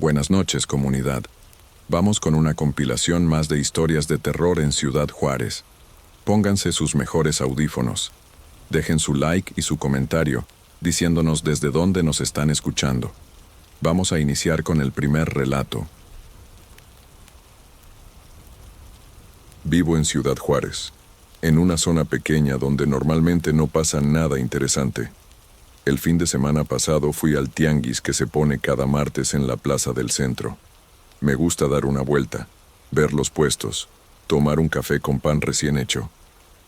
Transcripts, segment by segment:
Buenas noches, comunidad. Vamos con una compilación más de historias de terror en Ciudad Juárez. Pónganse sus mejores audífonos. Dejen su like y su comentario, diciéndonos desde dónde nos están escuchando. Vamos a iniciar con el primer relato. Vivo en Ciudad Juárez, en una zona pequeña donde normalmente no pasa nada interesante. El fin de semana pasado fui al tianguis que se pone cada martes en la plaza del centro. Me gusta dar una vuelta, ver los puestos, tomar un café con pan recién hecho.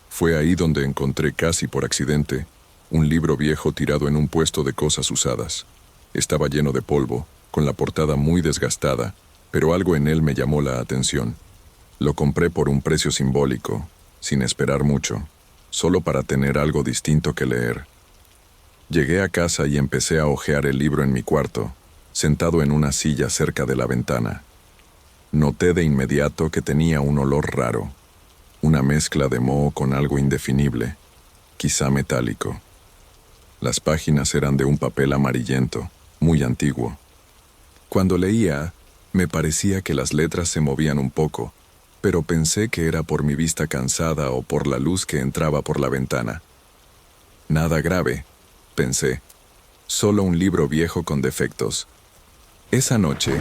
Fue ahí donde encontré casi por accidente un libro viejo tirado en un puesto de cosas usadas. Estaba lleno de polvo, con la portada muy desgastada, pero algo en él me llamó la atención. Lo compré por un precio simbólico, sin esperar mucho, solo para tener algo distinto que leer. Llegué a casa y empecé a hojear el libro en mi cuarto, sentado en una silla cerca de la ventana. Noté de inmediato que tenía un olor raro, una mezcla de moho con algo indefinible, quizá metálico. Las páginas eran de un papel amarillento, muy antiguo. Cuando leía, me parecía que las letras se movían un poco, pero pensé que era por mi vista cansada o por la luz que entraba por la ventana. Nada grave, pensé, solo un libro viejo con defectos. Esa noche,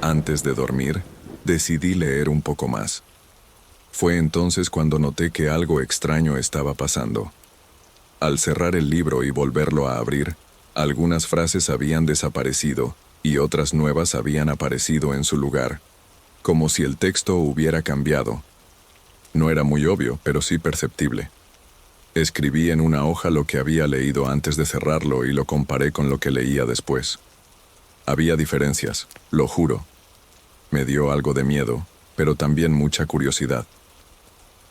antes de dormir, decidí leer un poco más. Fue entonces cuando noté que algo extraño estaba pasando. Al cerrar el libro y volverlo a abrir, algunas frases habían desaparecido y otras nuevas habían aparecido en su lugar, como si el texto hubiera cambiado. No era muy obvio, pero sí perceptible. Escribí en una hoja lo que había leído antes de cerrarlo y lo comparé con lo que leía después. Había diferencias, lo juro. Me dio algo de miedo, pero también mucha curiosidad.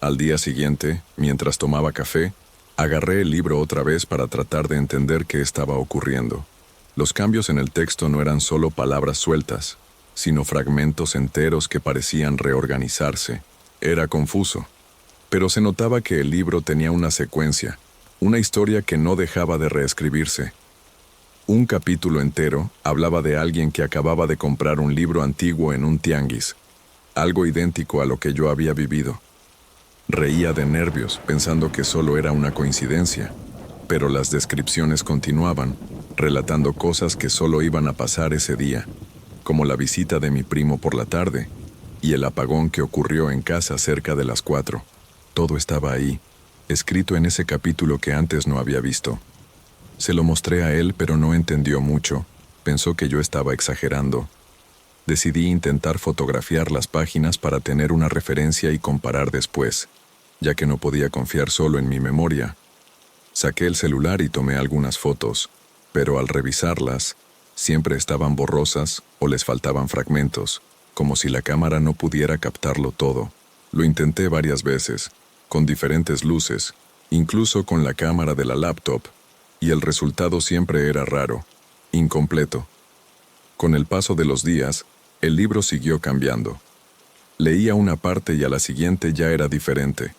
Al día siguiente, mientras tomaba café, agarré el libro otra vez para tratar de entender qué estaba ocurriendo. Los cambios en el texto no eran solo palabras sueltas, sino fragmentos enteros que parecían reorganizarse. Era confuso. Pero se notaba que el libro tenía una secuencia, una historia que no dejaba de reescribirse. Un capítulo entero hablaba de alguien que acababa de comprar un libro antiguo en un tianguis, algo idéntico a lo que yo había vivido. Reía de nervios, pensando que solo era una coincidencia, pero las descripciones continuaban, relatando cosas que solo iban a pasar ese día, como la visita de mi primo por la tarde y el apagón que ocurrió en casa cerca de las 4. Todo estaba ahí, escrito en ese capítulo que antes no había visto. Se lo mostré a él, pero no entendió mucho. Pensó que yo estaba exagerando. Decidí intentar fotografiar las páginas para tener una referencia y comparar después, ya que no podía confiar solo en mi memoria. Saqué el celular y tomé algunas fotos, pero al revisarlas, siempre estaban borrosas o les faltaban fragmentos, como si la cámara no pudiera captarlo todo. Lo intenté varias veces, con diferentes luces, incluso con la cámara de la laptop, y el resultado siempre era raro, incompleto. Con el paso de los días, el libro siguió cambiando. Leía una parte y a la siguiente ya era diferente.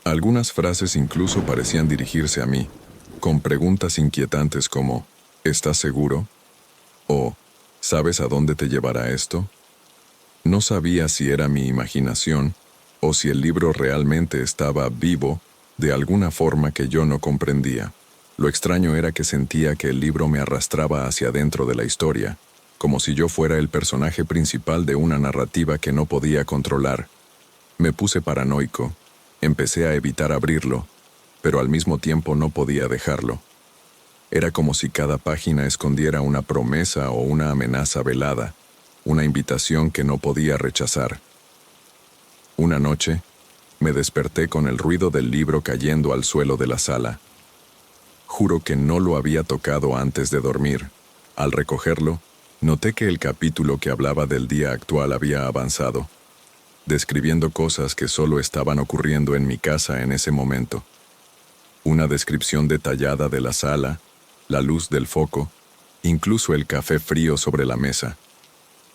Algunas frases incluso parecían dirigirse a mí, con preguntas inquietantes como ¿estás seguro? O ¿sabes a dónde te llevará esto? No sabía si era mi imaginación o si el libro realmente estaba vivo de alguna forma que yo no comprendía. Lo extraño era que sentía que el libro me arrastraba hacia adentro de la historia, como si yo fuera el personaje principal de una narrativa que no podía controlar. Me puse paranoico, empecé a evitar abrirlo, pero al mismo tiempo no podía dejarlo. Era como si cada página escondiera una promesa o una amenaza velada, una invitación que no podía rechazar. Una noche, me desperté con el ruido del libro cayendo al suelo de la sala. Juro que no lo había tocado antes de dormir. Al recogerlo, noté que el capítulo que hablaba del día actual había avanzado, describiendo cosas que solo estaban ocurriendo en mi casa en ese momento. Una descripción detallada de la sala, la luz del foco, incluso el café frío sobre la mesa.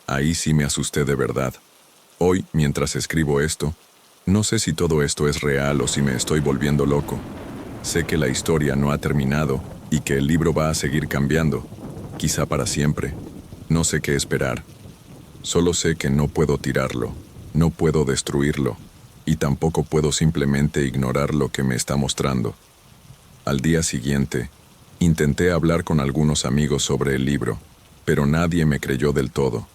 Ahí sí me asusté de verdad. Hoy, mientras escribo esto, no sé si todo esto es real o si me estoy volviendo loco. Sé que la historia no ha terminado y que el libro va a seguir cambiando, quizá para siempre. No sé qué esperar. Solo sé que no puedo tirarlo, no puedo destruirlo, y tampoco puedo simplemente ignorar lo que me está mostrando. Al día siguiente, intenté hablar con algunos amigos sobre el libro, pero nadie me creyó del todo.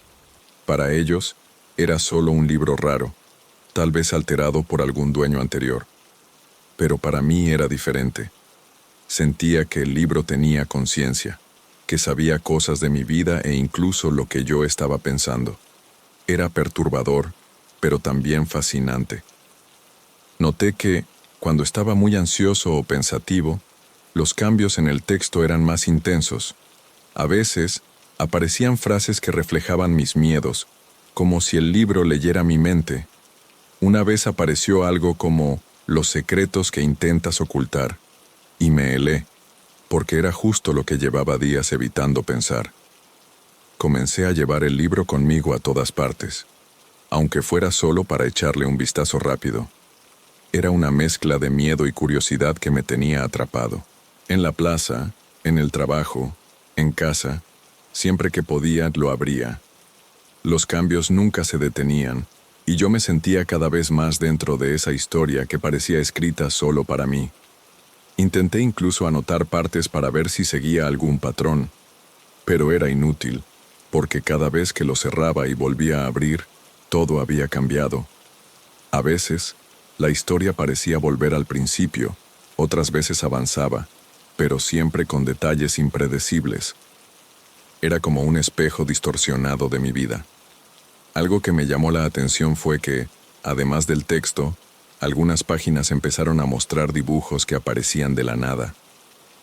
Para ellos, era solo un libro raro, tal vez alterado por algún dueño anterior. Pero para mí era diferente. Sentía que el libro tenía conciencia, que sabía cosas de mi vida e incluso lo que yo estaba pensando. Era perturbador, pero también fascinante. Noté que, cuando estaba muy ansioso o pensativo, los cambios en el texto eran más intensos. A veces, aparecían frases que reflejaban mis miedos, como si el libro leyera mi mente. Una vez apareció algo como los secretos que intentas ocultar, y me helé, porque era justo lo que llevaba días evitando pensar. Comencé a llevar el libro conmigo a todas partes, aunque fuera solo para echarle un vistazo rápido. Era una mezcla de miedo y curiosidad que me tenía atrapado. En la plaza, en el trabajo, en casa, siempre que podía lo abría. Los cambios nunca se detenían, y yo me sentía cada vez más dentro de esa historia que parecía escrita solo para mí. Intenté incluso anotar partes para ver si seguía algún patrón, pero era inútil, porque cada vez que lo cerraba y volvía a abrir, todo había cambiado. A veces, la historia parecía volver al principio, otras veces avanzaba, pero siempre con detalles impredecibles. Era como un espejo distorsionado de mi vida. Algo que me llamó la atención fue que, además del texto, algunas páginas empezaron a mostrar dibujos que aparecían de la nada.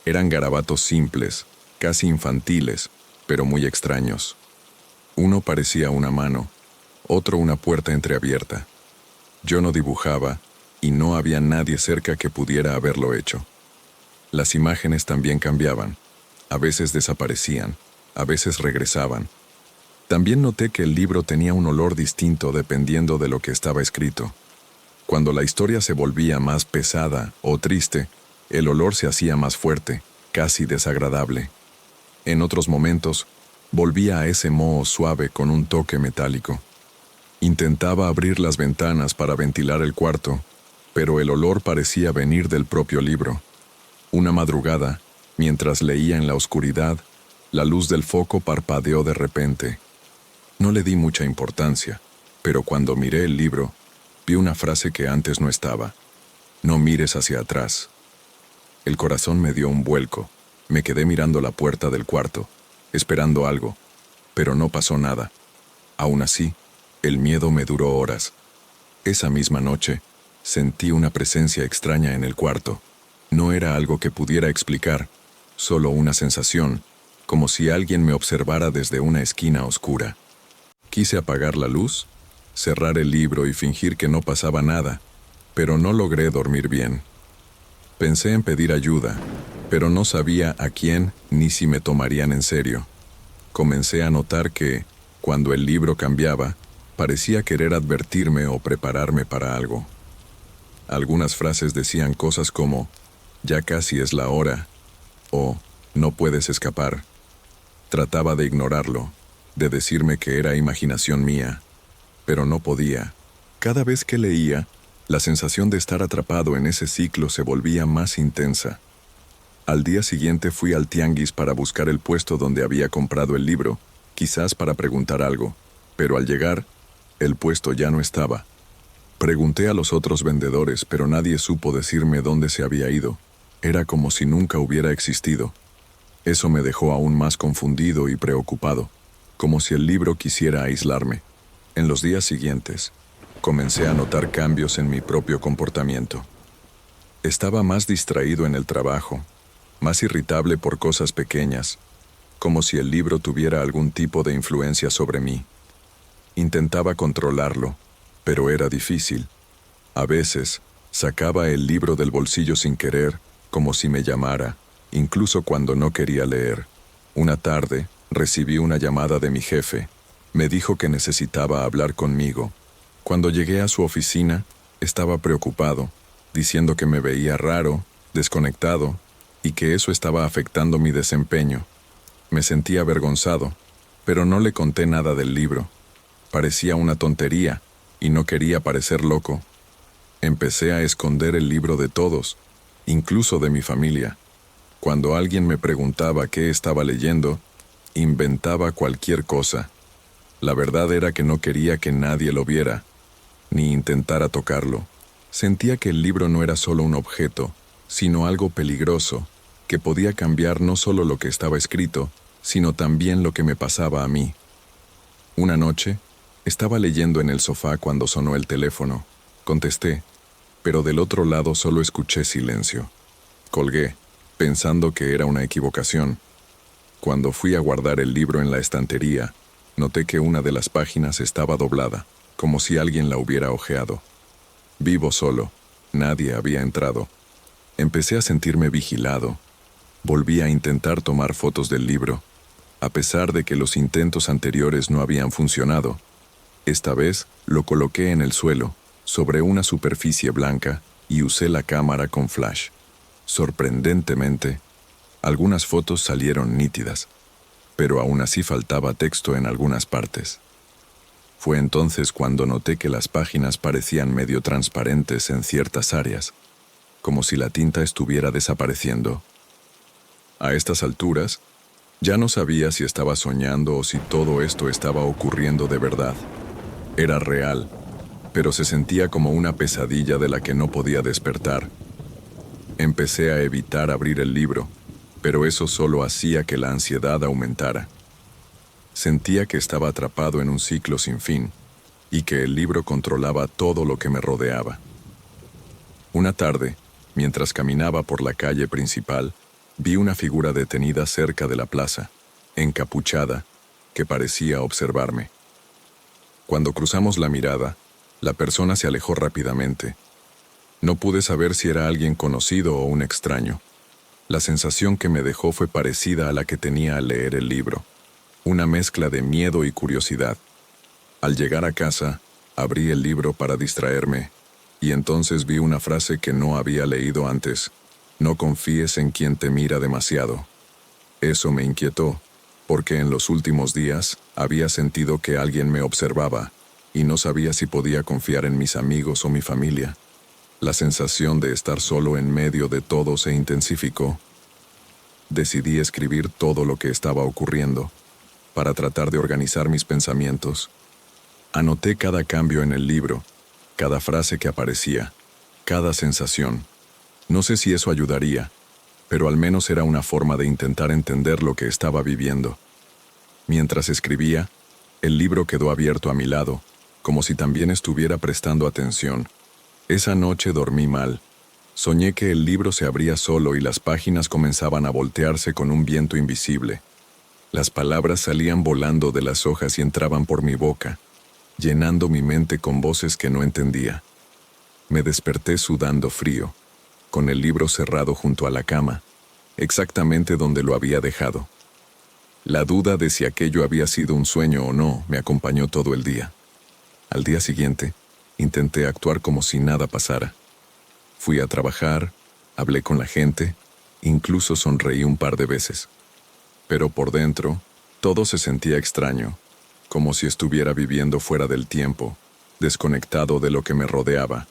Eran garabatos simples, casi infantiles, pero muy extraños. Uno parecía una mano, otro una puerta entreabierta. Yo no dibujaba, y no había nadie cerca que pudiera haberlo hecho. Las imágenes también cambiaban. A veces desaparecían, a veces regresaban. También noté que el libro tenía un olor distinto dependiendo de lo que estaba escrito. Cuando la historia se volvía más pesada o triste, el olor se hacía más fuerte, casi desagradable. En otros momentos, volvía a ese moho suave con un toque metálico. Intentaba abrir las ventanas para ventilar el cuarto, pero el olor parecía venir del propio libro. Una madrugada, mientras leía en la oscuridad, la luz del foco parpadeó de repente. No le di mucha importancia, pero cuando miré el libro, vi una frase que antes no estaba. No mires hacia atrás. El corazón me dio un vuelco. Me quedé mirando la puerta del cuarto, esperando algo, pero no pasó nada. Aún así, el miedo me duró horas. Esa misma noche, sentí una presencia extraña en el cuarto. No era algo que pudiera explicar, solo una sensación, como si alguien me observara desde una esquina oscura. Quise apagar la luz, cerrar el libro y fingir que no pasaba nada, pero no logré dormir bien. Pensé en pedir ayuda, pero no sabía a quién ni si me tomarían en serio. Comencé a notar que, cuando el libro cambiaba, parecía querer advertirme o prepararme para algo. Algunas frases decían cosas como, ya casi es la hora, o no puedes escapar. Trataba de ignorarlo, de decirme que era imaginación mía, pero no podía. Cada vez que leía, la sensación de estar atrapado en ese ciclo se volvía más intensa. Al día siguiente fui al tianguis para buscar el puesto donde había comprado el libro, quizás para preguntar algo, pero al llegar, el puesto ya no estaba. Pregunté a los otros vendedores, pero nadie supo decirme dónde se había ido. Era como si nunca hubiera existido. Eso me dejó aún más confundido y preocupado, como si el libro quisiera aislarme. En los días siguientes, comencé a notar cambios en mi propio comportamiento. Estaba más distraído en el trabajo, más irritable por cosas pequeñas, como si el libro tuviera algún tipo de influencia sobre mí. Intentaba controlarlo, pero era difícil. A veces, sacaba el libro del bolsillo sin querer, como si me llamara, incluso cuando no quería leer. Una tarde, recibí una llamada de mi jefe. Me dijo que necesitaba hablar conmigo. Cuando llegué a su oficina, estaba preocupado, diciendo que me veía raro, desconectado, y que eso estaba afectando mi desempeño. Me sentí avergonzado, Pero no le conté nada del libro. Parecía una tontería, y no quería parecer loco. Empecé a esconder el libro de todos, incluso de mi familia. Cuando alguien me preguntaba qué estaba leyendo, inventaba cualquier cosa. La verdad era que no quería que nadie lo viera, ni intentara tocarlo. Sentía que el libro no era solo un objeto, sino algo peligroso, que podía cambiar no solo lo que estaba escrito, sino también lo que me pasaba a mí. Una noche, estaba leyendo en el sofá cuando sonó el teléfono. Contesté, pero del otro lado solo escuché silencio. Colgué, pensando que era una equivocación. Cuando fui a guardar el libro en la estantería, noté que una de las páginas estaba doblada, como si alguien la hubiera hojeado. Vivo solo, nadie había entrado. Empecé a sentirme vigilado. Volví a intentar tomar fotos del libro, a pesar de que los intentos anteriores no habían funcionado. Esta vez lo coloqué en el suelo, sobre una superficie blanca, y usé la cámara con flash. Sorprendentemente, algunas fotos salieron nítidas, pero aún así faltaba texto en algunas partes. Fue entonces cuando noté que las páginas parecían medio transparentes en ciertas áreas, como si la tinta estuviera desapareciendo. A estas alturas, ya no sabía si estaba soñando o si todo esto estaba ocurriendo de verdad. Era real, pero se sentía como una pesadilla de la que no podía despertar. Empecé a evitar abrir el libro, pero eso solo hacía que la ansiedad aumentara. Sentía que estaba atrapado en un ciclo sin fin, y que el libro controlaba todo lo que me rodeaba. Una tarde, mientras caminaba por la calle principal, vi una figura detenida cerca de la plaza, encapuchada, que parecía observarme. Cuando cruzamos la mirada, la persona se alejó rápidamente. No pude saber si era alguien conocido o un extraño. La sensación que me dejó fue parecida a la que tenía al leer el libro, una mezcla de miedo y curiosidad. Al llegar a casa, abrí el libro para distraerme, y entonces vi una frase que no había leído antes: no confíes en quien te mira demasiado. Eso me inquietó, porque en los últimos días había sentido que alguien me observaba, y no sabía si podía confiar en mis amigos o mi familia. La sensación de estar solo en medio de todo se intensificó. Decidí escribir todo lo que estaba ocurriendo, para tratar de organizar mis pensamientos. Anoté cada cambio en el libro, cada frase que aparecía, cada sensación. No sé si eso ayudaría, pero al menos era una forma de intentar entender lo que estaba viviendo. Mientras escribía, el libro quedó abierto a mi lado, como si también estuviera prestando atención. Esa noche dormí mal. Soñé que el libro se abría solo y las páginas comenzaban a voltearse con un viento invisible. Las palabras salían volando de las hojas y entraban por mi boca, llenando mi mente con voces que no entendía. Me desperté sudando frío, con el libro cerrado junto a la cama, exactamente donde lo había dejado. La duda de si aquello había sido un sueño o no me acompañó todo el día. Al día siguiente, intenté actuar como si nada pasara. Fui a trabajar, hablé con la gente, incluso sonreí un par de veces. Pero por dentro, todo se sentía extraño, como si estuviera viviendo fuera del tiempo, desconectado de lo que me rodeaba.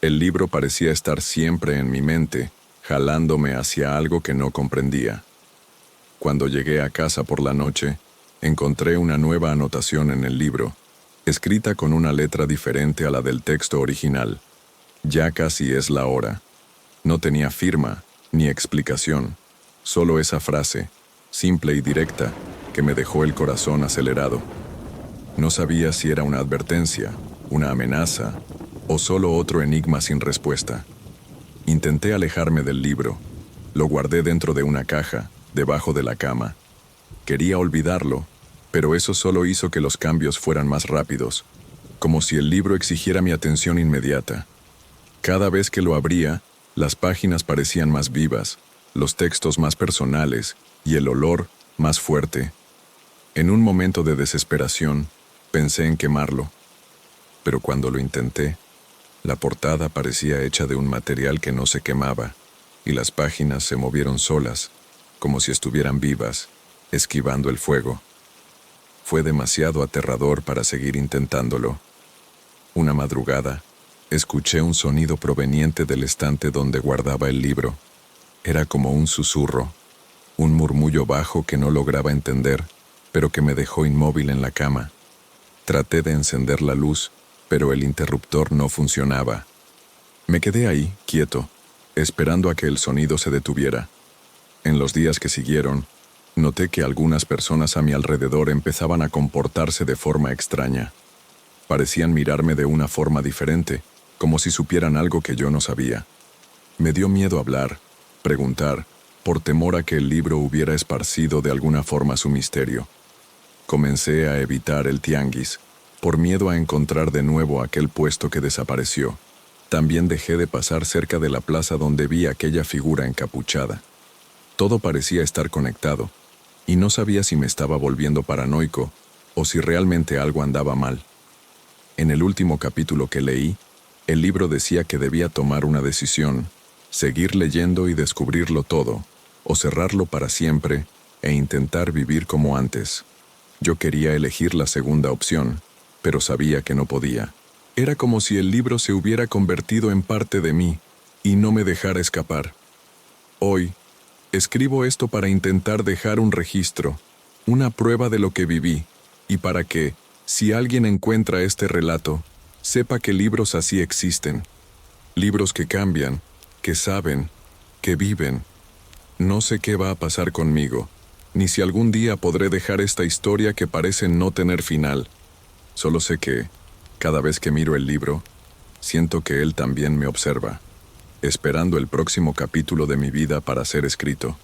El libro parecía estar siempre en mi mente, jalándome hacia algo que no comprendía. Cuando llegué a casa por la noche, encontré una nueva anotación en el libro, escrita con una letra diferente a la del texto original. Ya casi es la hora. No tenía firma, ni explicación, solo esa frase, simple y directa, que me dejó el corazón acelerado. No sabía si era una advertencia, una amenaza, o solo otro enigma sin respuesta. Intenté alejarme del libro. Lo guardé dentro de una caja, debajo de la cama. Quería olvidarlo, pero eso solo hizo que los cambios fueran más rápidos, como si el libro exigiera mi atención inmediata. Cada vez que lo abría, las páginas parecían más vivas, los textos más personales y el olor más fuerte. En un momento de desesperación, pensé en quemarlo, pero cuando lo intenté, la portada parecía hecha de un material que no se quemaba, y las páginas se movieron solas, como si estuvieran vivas, esquivando el fuego. Fue demasiado aterrador para seguir intentándolo. Una madrugada, escuché un sonido proveniente del estante donde guardaba el libro. Era como un susurro, un murmullo bajo que no lograba entender, pero que me dejó inmóvil en la cama. Traté de encender la luz, pero el interruptor no funcionaba. Me quedé ahí, quieto, esperando a que el sonido se detuviera. En los días que siguieron, noté que algunas personas a mi alrededor empezaban a comportarse de forma extraña. Parecían mirarme de una forma diferente, como si supieran algo que yo no sabía. Me dio miedo hablar, preguntar, por temor a que el libro hubiera esparcido de alguna forma su misterio. Comencé a evitar el tianguis, por miedo a encontrar de nuevo aquel puesto que desapareció. También dejé de pasar cerca de la plaza donde vi aquella figura encapuchada. Todo parecía estar conectado, y no sabía si me estaba volviendo paranoico o si realmente algo andaba mal. En el último capítulo que leí, el libro decía que debía tomar una decisión, seguir leyendo y descubrirlo todo, o cerrarlo para siempre e intentar vivir como antes. Yo quería elegir la segunda opción, pero sabía que no podía. Era como si el libro se hubiera convertido en parte de mí y no me dejara escapar. Hoy, escribo esto para intentar dejar un registro, una prueba de lo que viví, y para que, si alguien encuentra este relato, sepa que libros así existen. Libros que cambian, que saben, que viven. No sé qué va a pasar conmigo, ni si algún día podré dejar esta historia que parece no tener final. Solo sé que, cada vez que miro el libro, siento que él también me observa, esperando el próximo capítulo de mi vida para ser escrito.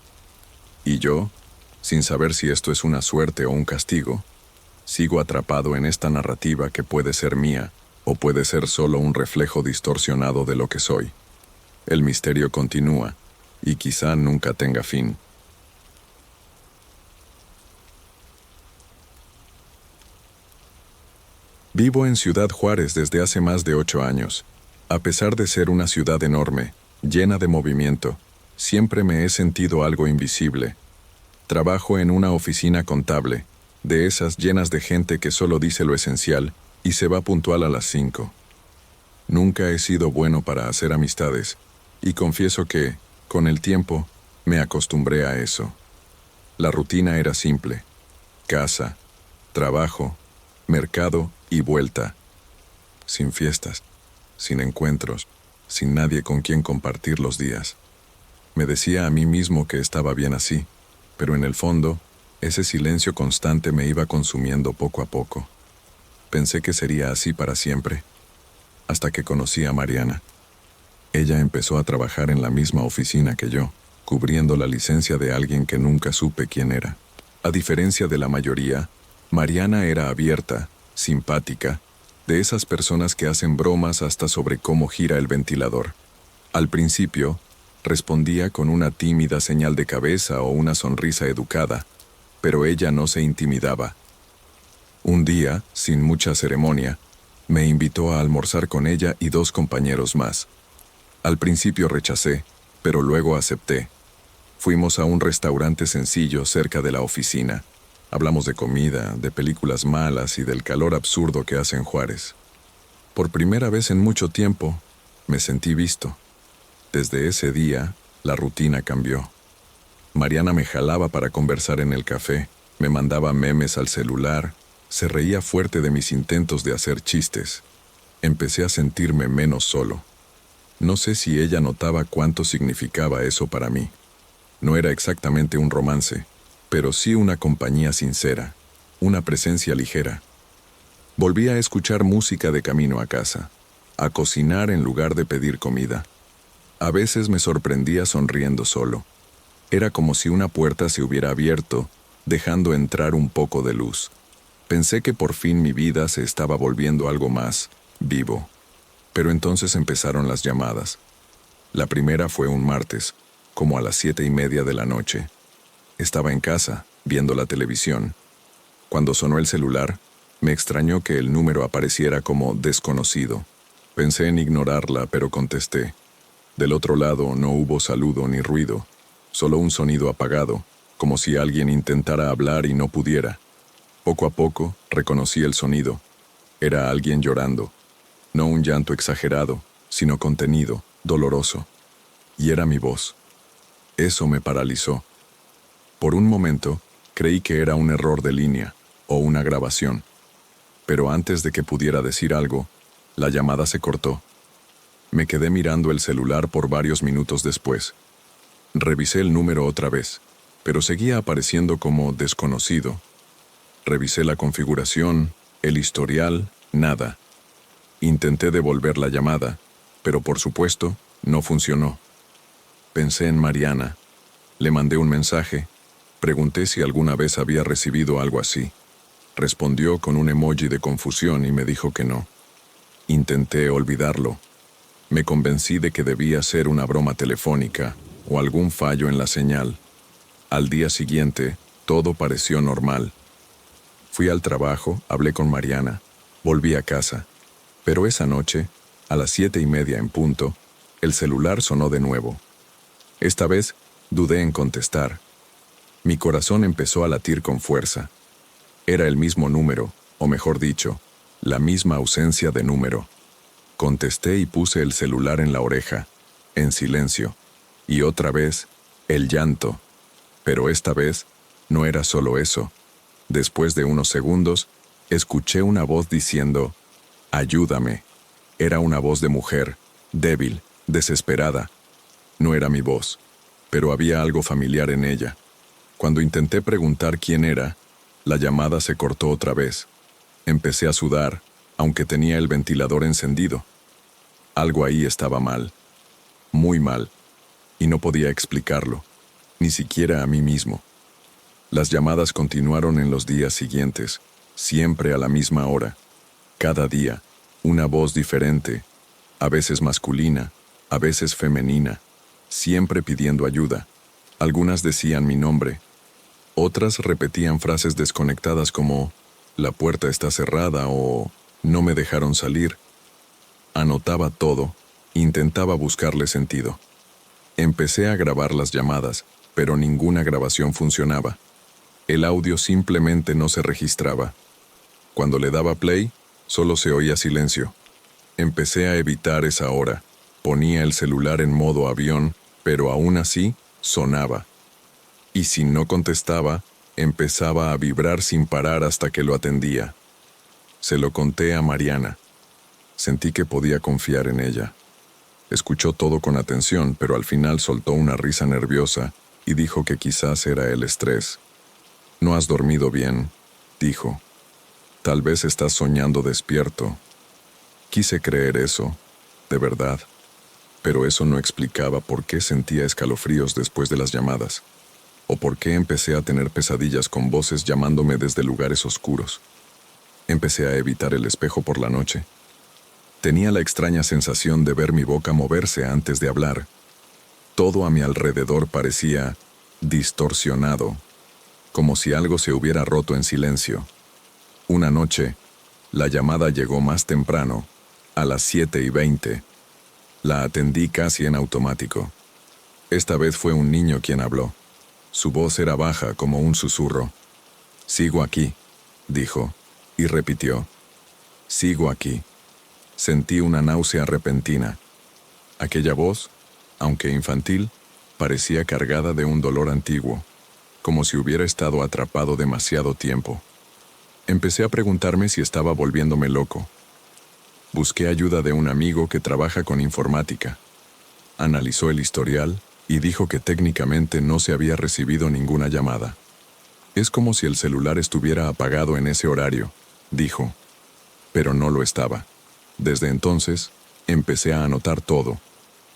Y yo, sin saber si esto es una suerte o un castigo, sigo atrapado en esta narrativa que puede ser mía o puede ser solo un reflejo distorsionado de lo que soy. El misterio continúa y quizá nunca tenga fin. Vivo en Ciudad Juárez desde hace más de 8 años. A pesar de ser una ciudad enorme, llena de movimiento, siempre me he sentido algo invisible. Trabajo en una oficina contable, de esas llenas de gente que solo dice lo esencial y se va puntual a las 5. Nunca he sido bueno para hacer amistades, y confieso que, con el tiempo, me acostumbré a eso. La rutina era simple: casa, trabajo, mercado y vuelta. Sin fiestas, sin encuentros, sin nadie con quien compartir los días. Me decía a mí mismo que estaba bien así, pero en el fondo, ese silencio constante me iba consumiendo poco a poco. Pensé que sería así para siempre, hasta que conocí a Mariana. Ella empezó a trabajar en la misma oficina que yo, cubriendo la licencia de alguien que nunca supe quién era. A diferencia de la mayoría, Mariana era abierta, simpática, de esas personas que hacen bromas hasta sobre cómo gira el ventilador. Al principio, respondía con una tímida señal de cabeza o una sonrisa educada, pero ella no se intimidaba. Un día, sin mucha ceremonia, me invitó a almorzar con ella y 2 compañeros más. Al principio rechacé, pero luego acepté. Fuimos a un restaurante sencillo cerca de la oficina. Hablamos de comida, de películas malas y del calor absurdo que hace en Juárez. Por primera vez en mucho tiempo, me sentí visto. Desde ese día, la rutina cambió. Mariana me jalaba para conversar en el café, me mandaba memes al celular, se reía fuerte de mis intentos de hacer chistes. Empecé a sentirme menos solo. No sé si ella notaba cuánto significaba eso para mí. No era exactamente un romance, pero sí una compañía sincera, una presencia ligera. Volví a escuchar música de camino a casa, a cocinar en lugar de pedir comida. A veces me sorprendía sonriendo solo. Era como si una puerta se hubiera abierto, dejando entrar un poco de luz. Pensé que por fin mi vida se estaba volviendo algo más vivo. Pero entonces empezaron las llamadas. La primera fue un martes, como a las 7:30 de la noche. Estaba en casa, viendo la televisión. Cuando sonó el celular, me extrañó que el número apareciera como desconocido. Pensé en ignorarla, pero contesté. Del otro lado no hubo saludo ni ruido, solo un sonido apagado, como si alguien intentara hablar y no pudiera. Poco a poco, reconocí el sonido. Era alguien llorando. No un llanto exagerado, sino contenido, doloroso. Y era mi voz. Eso me paralizó. Por un momento, creí que era un error de línea o una grabación. Pero antes de que pudiera decir algo, la llamada se cortó. Me quedé mirando el celular por varios minutos después. Revisé el número otra vez, pero seguía apareciendo como desconocido. Revisé la configuración, el historial, nada. Intenté devolver la llamada, pero por supuesto, no funcionó. Pensé en Mariana. Le mandé un mensaje. Pregunté si alguna vez había recibido algo así. Respondió con un emoji de confusión y me dijo que no. Intenté olvidarlo. Me convencí de que debía ser una broma telefónica o algún fallo en la señal. Al día siguiente, todo pareció normal. Fui al trabajo, hablé con Mariana, volví a casa. Pero esa noche, a las 7:30 en punto, el celular sonó de nuevo. Esta vez, dudé en contestar. Mi corazón empezó a latir con fuerza. Era el mismo número, o mejor dicho, la misma ausencia de número. Contesté y puse el celular en la oreja, en silencio. Y otra vez, el llanto. Pero esta vez, no era solo eso. Después de unos segundos, escuché una voz diciendo, «Ayúdame». Era una voz de mujer, débil, desesperada. No era mi voz, pero había algo familiar en ella. Cuando intenté preguntar quién era, la llamada se cortó otra vez. Empecé a sudar, aunque tenía el ventilador encendido. Algo ahí estaba mal, muy mal, y no podía explicarlo, ni siquiera a mí mismo. Las llamadas continuaron en los días siguientes, siempre a la misma hora. Cada día, una voz diferente, a veces masculina, a veces femenina, siempre pidiendo ayuda. Algunas decían mi nombre. Otras repetían frases desconectadas como, «La puerta está cerrada» o «No me dejaron salir». Anotaba todo, intentaba buscarle sentido. Empecé a grabar las llamadas, pero ninguna grabación funcionaba. El audio simplemente no se registraba. Cuando le daba play, solo se oía silencio. Empecé a evitar esa hora. Ponía el celular en modo avión, pero aún así sonaba. Y si no contestaba, empezaba a vibrar sin parar hasta que lo atendía. Se lo conté a Mariana. Sentí que podía confiar en ella. Escuchó todo con atención, pero al final soltó una risa nerviosa y dijo que quizás era el estrés. «No has dormido bien», dijo. «Tal vez estás soñando despierto». Quise creer eso, de verdad, pero eso no explicaba por qué sentía escalofríos después de las llamadas, o por qué empecé a tener pesadillas con voces llamándome desde lugares oscuros. Empecé a evitar el espejo por la noche. Tenía la extraña sensación de ver mi boca moverse antes de hablar. Todo a mi alrededor parecía distorsionado, como si algo se hubiera roto en silencio. Una noche, la llamada llegó más temprano, a las 7:20. La atendí casi en automático. Esta vez fue un niño quien habló. Su voz era baja como un susurro. «Sigo aquí», dijo, y repitió. «Sigo aquí». Sentí una náusea repentina. Aquella voz, aunque infantil, parecía cargada de un dolor antiguo, como si hubiera estado atrapado demasiado tiempo. Empecé a preguntarme si estaba volviéndome loco. Busqué ayuda de un amigo que trabaja con informática. Analizó el historial y dijo que técnicamente no se había recibido ninguna llamada. «Es como si el celular estuviera apagado en ese horario», dijo. Pero no lo estaba. Desde entonces, empecé a anotar todo.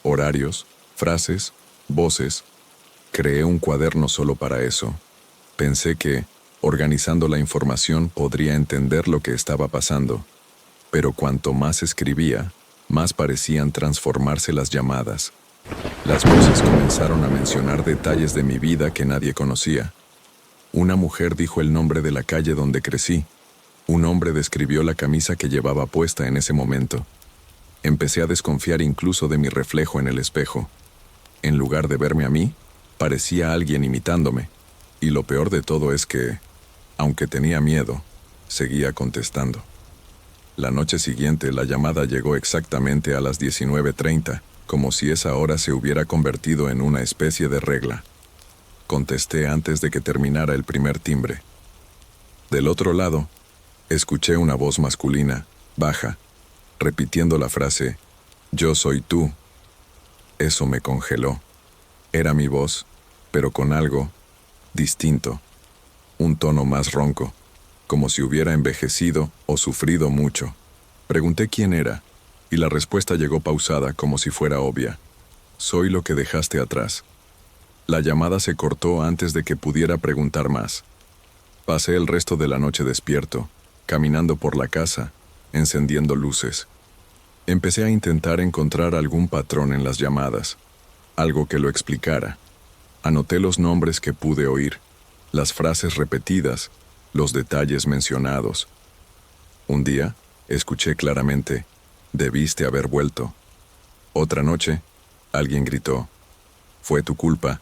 Horarios, frases, voces. Creé un cuaderno solo para eso. Pensé que, organizando la información, podría entender lo que estaba pasando. Pero cuanto más escribía, más parecían transformarse las llamadas. Las voces comenzaron a mencionar detalles de mi vida que nadie conocía. Una mujer dijo el nombre de la calle donde crecí. Un hombre describió la camisa que llevaba puesta en ese momento. Empecé a desconfiar incluso de mi reflejo en el espejo. En lugar de verme a mí, parecía alguien imitándome. Y lo peor de todo es que Aunque tenía miedo, seguía contestando. La noche siguiente la llamada llegó exactamente a las 19:30, como si esa hora se hubiera convertido en una especie de regla. Contesté antes de que terminara el primer timbre. Del otro lado, escuché una voz masculina, baja, repitiendo la frase, «Yo soy tú». Eso me congeló. Era mi voz, pero con algo distinto, un tono más ronco, como si hubiera envejecido o sufrido mucho. Pregunté quién era, y la respuesta llegó pausada como si fuera obvia. «Soy lo que dejaste atrás». La llamada se cortó antes de que pudiera preguntar más. Pasé el resto de la noche despierto, caminando por la casa, encendiendo luces. Empecé a intentar encontrar algún patrón en las llamadas, algo que lo explicara. Anoté los nombres que pude oír, las frases repetidas, los detalles mencionados. Un día, escuché claramente, «Debiste haber vuelto». Otra noche, alguien gritó, «Fue tu culpa».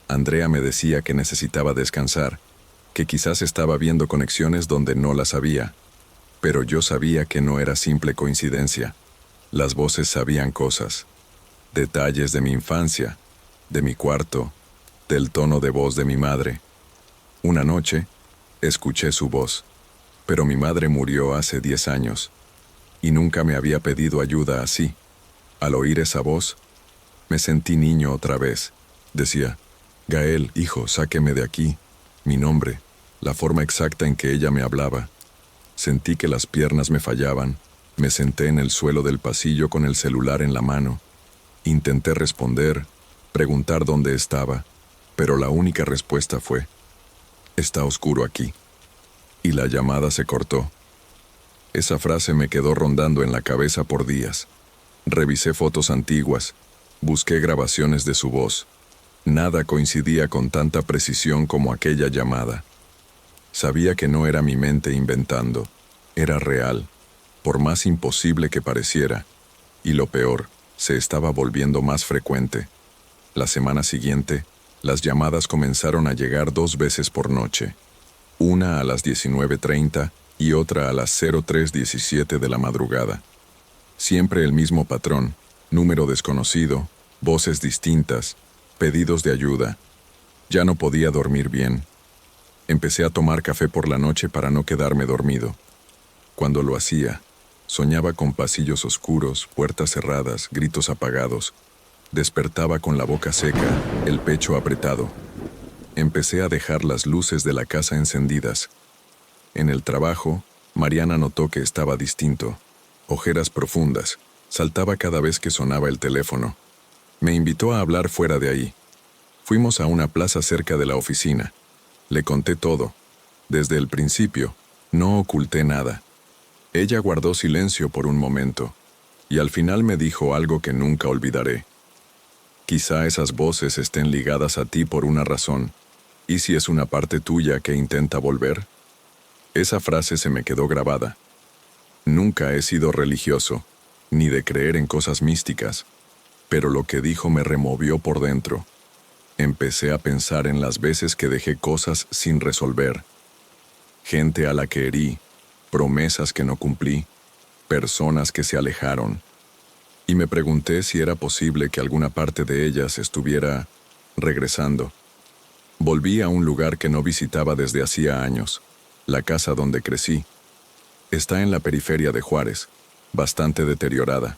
Andrea me decía que necesitaba descansar, que quizás estaba viendo conexiones donde no las había, pero yo sabía que no era simple coincidencia. Las voces sabían cosas, detalles de mi infancia, de mi cuarto, del tono de voz de mi madre. Una noche, escuché su voz, pero mi madre murió hace 10 años, y nunca me había pedido ayuda así. Al oír esa voz, me sentí niño otra vez. Decía, «Gael, hijo, sáqueme de aquí». Mi nombre, la forma exacta en que ella me hablaba. Sentí que las piernas me fallaban. Me senté en el suelo del pasillo con el celular en la mano. Intenté responder, preguntar dónde estaba, pero la única respuesta fue, «Está oscuro aquí». Y la llamada se cortó. Esa frase me quedó rondando en la cabeza por días. Revisé fotos antiguas, busqué grabaciones de su voz. Nada coincidía con tanta precisión como aquella llamada. Sabía que no era mi mente inventando, era real, por más imposible que pareciera, y lo peor, se estaba volviendo más frecuente. La semana siguiente, las llamadas comenzaron a llegar 2 veces por noche, una a las 19:30 y otra a las 03:17 de la madrugada. Siempre el mismo patrón, número desconocido, voces distintas, pedidos de ayuda. Ya no podía dormir bien. Empecé a tomar café por la noche para no quedarme dormido. Cuando lo hacía, soñaba con pasillos oscuros, puertas cerradas, gritos apagados. Despertaba con la boca seca, el pecho apretado. Empecé a dejar las luces de la casa encendidas. En el trabajo, Mariana notó que estaba distinto. Ojeras profundas. Saltaba cada vez que sonaba el teléfono. Me invitó a hablar fuera de ahí. Fuimos a una plaza cerca de la oficina. Le conté todo. Desde el principio, no oculté nada. Ella guardó silencio por un momento, y al final me dijo algo que nunca olvidaré. Quizá esas voces estén ligadas a ti por una razón. ¿Y si es una parte tuya que intenta volver? Esa frase se me quedó grabada. Nunca he sido religioso, ni de creer en cosas místicas, pero lo que dijo me removió por dentro. Empecé a pensar en las veces que dejé cosas sin resolver. Gente a la que herí, promesas que no cumplí, personas que se alejaron. Y me pregunté si era posible que alguna parte de ellas estuviera regresando. Volví a un lugar que no visitaba desde hacía años, la casa donde crecí. Está en la periferia de Juárez, bastante deteriorada.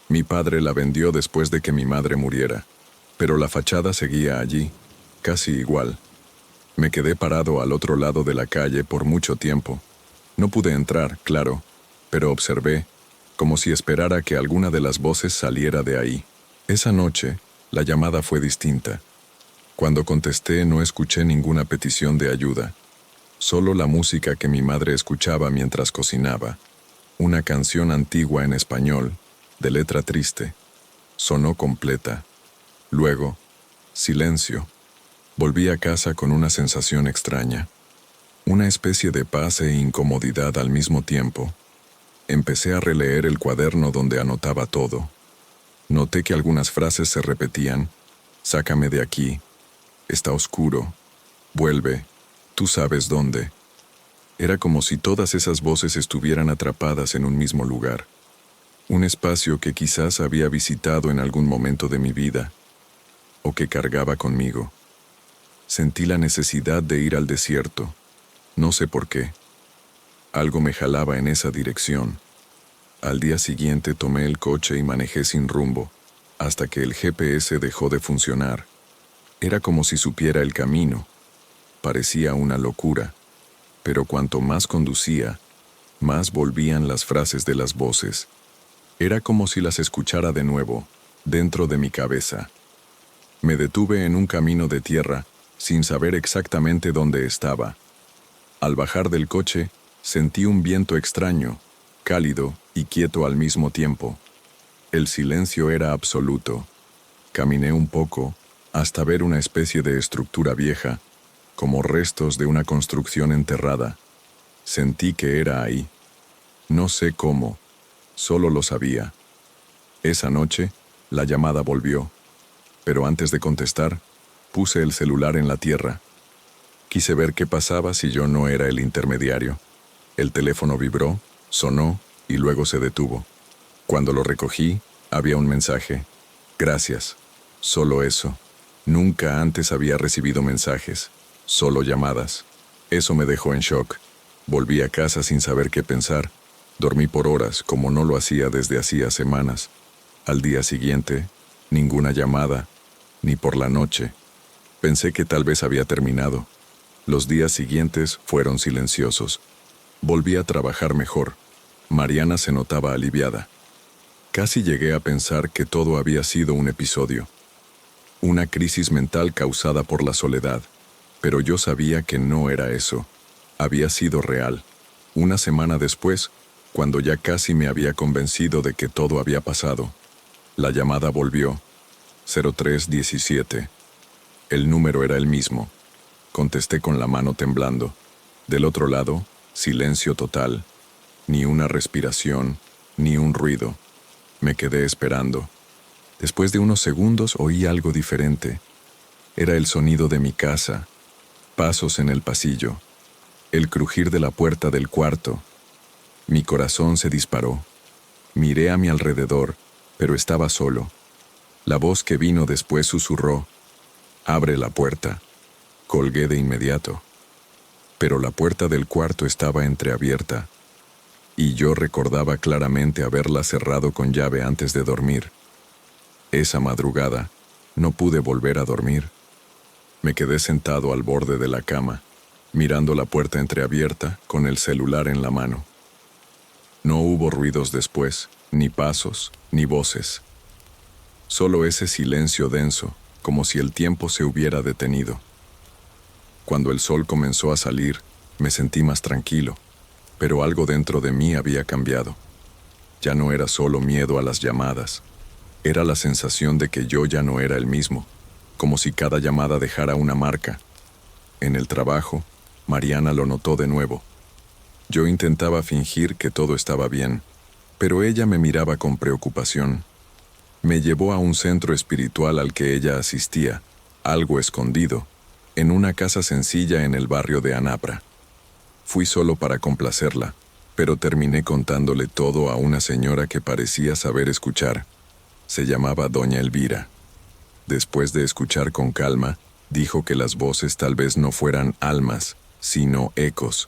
Mi padre la vendió después de que mi madre muriera, pero la fachada seguía allí, casi igual. Me quedé parado al otro lado de la calle por mucho tiempo. No pude entrar, claro, pero observé, como si esperara que alguna de las voces saliera de ahí. Esa noche, la llamada fue distinta. Cuando contesté no escuché ninguna petición de ayuda, solo la música que mi madre escuchaba mientras cocinaba. Una canción antigua en español, de letra triste. Sonó completa. Luego, silencio. Volví a casa con una sensación extraña. Una especie de paz e incomodidad al mismo tiempo. Empecé a releer el cuaderno donde anotaba todo. Noté que algunas frases se repetían. «Sácame de aquí. Está oscuro. Vuelve. Tú sabes dónde». Era como si todas esas voces estuvieran atrapadas en un mismo lugar. Un espacio que quizás había visitado en algún momento de mi vida, o que cargaba conmigo. Sentí la necesidad de ir al desierto. No sé por qué. Algo me jalaba en esa dirección. Al día siguiente tomé el coche y manejé sin rumbo, hasta que el GPS dejó de funcionar. Era como si supiera el camino. Parecía una locura, pero cuanto más conducía, más volvían las frases de las voces. Era como si las escuchara de nuevo, dentro de mi cabeza. Me detuve en un camino de tierra, sin saber exactamente dónde estaba. Al bajar del coche, sentí un viento extraño, cálido y quieto al mismo tiempo. El silencio era absoluto. Caminé un poco, hasta ver una especie de estructura vieja, como restos de una construcción enterrada. Sentí que era ahí. No sé cómo, solo lo sabía. Esa noche, la llamada volvió, pero antes de contestar, puse el celular en la tierra. Quise ver qué pasaba si yo no era el intermediario. El teléfono vibró, sonó y luego se detuvo. Cuando lo recogí, había un mensaje. Gracias. Solo eso. Nunca antes había recibido mensajes, solo llamadas. Eso me dejó en shock. Volví a casa sin saber qué pensar. Dormí por horas, como no lo hacía desde hacía semanas. Al día siguiente, ninguna llamada, ni por la noche. Pensé que tal vez había terminado. Los días siguientes fueron silenciosos. Volví a trabajar mejor. Mariana se notaba aliviada. Casi llegué a pensar que todo había sido un episodio. Una crisis mental causada por la soledad. Pero yo sabía que no era eso. Había sido real. Una semana después, cuando ya casi me había convencido de que todo había pasado, la llamada volvió. 0317. El número era el mismo. Contesté con la mano temblando. Del otro lado, silencio total. Ni una respiración, ni un ruido. Me quedé esperando. Después de unos segundos oí algo diferente. Era el sonido de mi casa. Pasos en el pasillo. El crujir de la puerta del cuarto. Mi corazón se disparó. Miré a mi alrededor, pero estaba solo. La voz que vino después susurró: «Abre la puerta». Colgué de inmediato. Pero la puerta del cuarto estaba entreabierta, y yo recordaba claramente haberla cerrado con llave antes de dormir. Esa madrugada, no pude volver a dormir. Me quedé sentado al borde de la cama, mirando la puerta entreabierta con el celular en la mano. No hubo ruidos después, ni pasos, ni voces. Solo ese silencio denso, como si el tiempo se hubiera detenido. Cuando el sol comenzó a salir, me sentí más tranquilo, pero algo dentro de mí había cambiado. Ya no era solo miedo a las llamadas. Era la sensación de que yo ya no era el mismo, como si cada llamada dejara una marca. En el trabajo, Mariana lo notó de nuevo. Yo intentaba fingir que todo estaba bien, pero ella me miraba con preocupación. Me llevó a un centro espiritual al que ella asistía, algo escondido, en una casa sencilla en el barrio de Anapra. Fui solo para complacerla, pero terminé contándole todo a una señora que parecía saber escuchar. Se llamaba Doña Elvira. Después de escuchar con calma, dijo que las voces tal vez no fueran almas, sino ecos.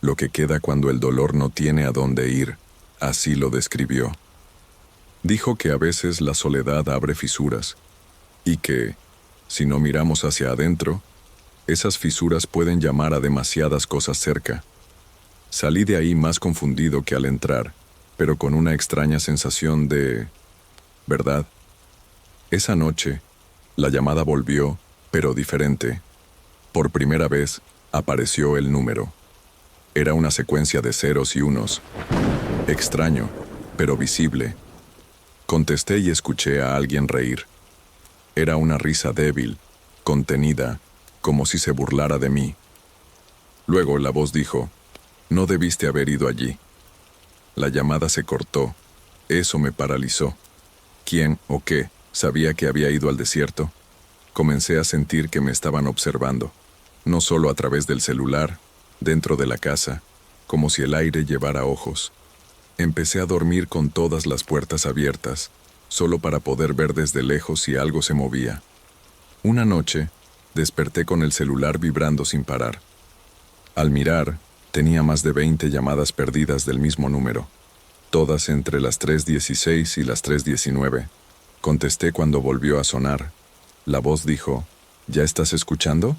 Lo que queda cuando el dolor no tiene a dónde ir, así lo describió. Dijo que a veces la soledad abre fisuras, y que, si no miramos hacia adentro, esas fisuras pueden llamar a demasiadas cosas cerca. Salí de ahí más confundido que al entrar, pero con una extraña sensación de... ¿verdad? Esa noche, la llamada volvió, pero diferente. Por primera vez, apareció el número. Era una secuencia de ceros y unos. Extraño, pero visible. Contesté y escuché a alguien reír. Era una risa débil, contenida, como si se burlara de mí. Luego la voz dijo: «No debiste haber ido allí». La llamada se cortó. Eso me paralizó. ¿Quién o qué sabía que había ido al desierto? Comencé a sentir que me estaban observando, no solo a través del celular, Dentro de la casa, como si el aire llevara ojos, empecé a dormir con todas las puertas abiertas, solo para poder ver desde lejos si algo se movía. Una noche, desperté con el celular vibrando sin parar. Al mirar, tenía más de 20 llamadas perdidas del mismo número, todas entre las 3:16 y las 3:19. Contesté cuando volvió a sonar. La voz dijo, ¿ya estás escuchando?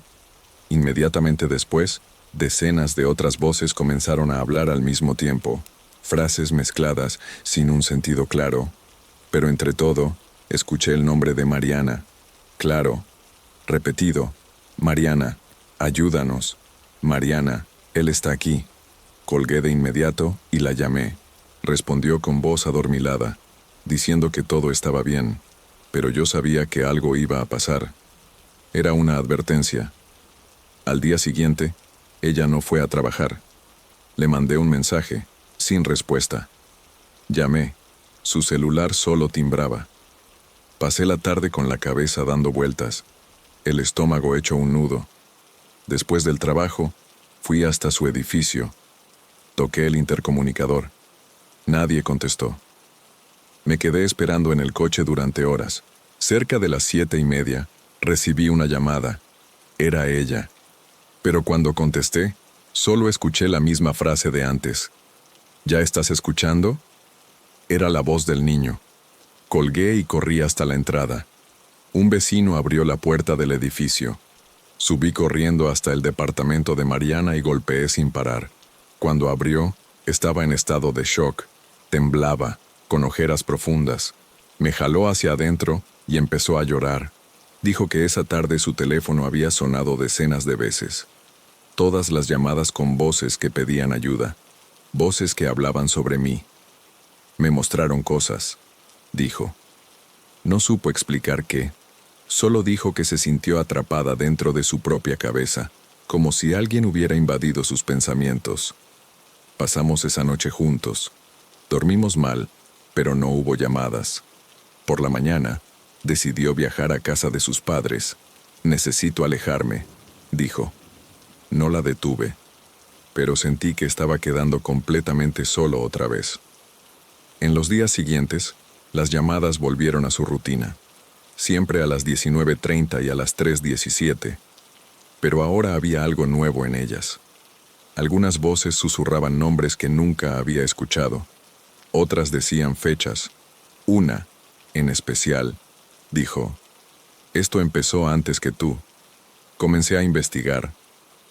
Inmediatamente después, decenas de otras voces comenzaron a hablar al mismo tiempo, frases mezcladas, sin un sentido claro. Pero entre todo, escuché el nombre de Mariana. Claro, repetido. Mariana, ayúdanos. Mariana, él está aquí. Colgué de inmediato y la llamé. Respondió con voz adormilada, diciendo que todo estaba bien, pero yo sabía que algo iba a pasar. Era una advertencia. Al día siguiente, ella no fue a trabajar. Le mandé un mensaje, sin respuesta. Llamé. Su celular solo timbraba. Pasé la tarde con la cabeza dando vueltas, el estómago hecho un nudo. Después del trabajo, fui hasta su edificio. Toqué el intercomunicador. Nadie contestó. Me quedé esperando en el coche durante horas. Cerca de las 7:30, recibí una llamada. Era ella. Pero cuando contesté, solo escuché la misma frase de antes. ¿Ya estás escuchando? Era la voz del niño. Colgué y corrí hasta la entrada. Un vecino abrió la puerta del edificio. Subí corriendo hasta el departamento de Mariana y golpeé sin parar. Cuando abrió, estaba en estado de shock. Temblaba, con ojeras profundas. Me jaló hacia adentro y empezó a llorar. Dijo que esa tarde su teléfono había sonado decenas de veces. Todas las llamadas con voces que pedían ayuda. Voces que hablaban sobre mí. Me mostraron cosas, dijo. No supo explicar qué. Solo dijo que se sintió atrapada dentro de su propia cabeza, como si alguien hubiera invadido sus pensamientos. Pasamos esa noche juntos. Dormimos mal, pero no hubo llamadas. Por la mañana, decidió viajar a casa de sus padres. Necesito alejarme, dijo. No la detuve, pero sentí que estaba quedando completamente solo otra vez. En los días siguientes, las llamadas volvieron a su rutina, siempre a las 19:30 y a las 3:17, pero ahora había algo nuevo en ellas. Algunas voces susurraban nombres que nunca había escuchado, otras decían fechas. Una, en especial, dijo, esto empezó antes que tú. Comencé a investigar,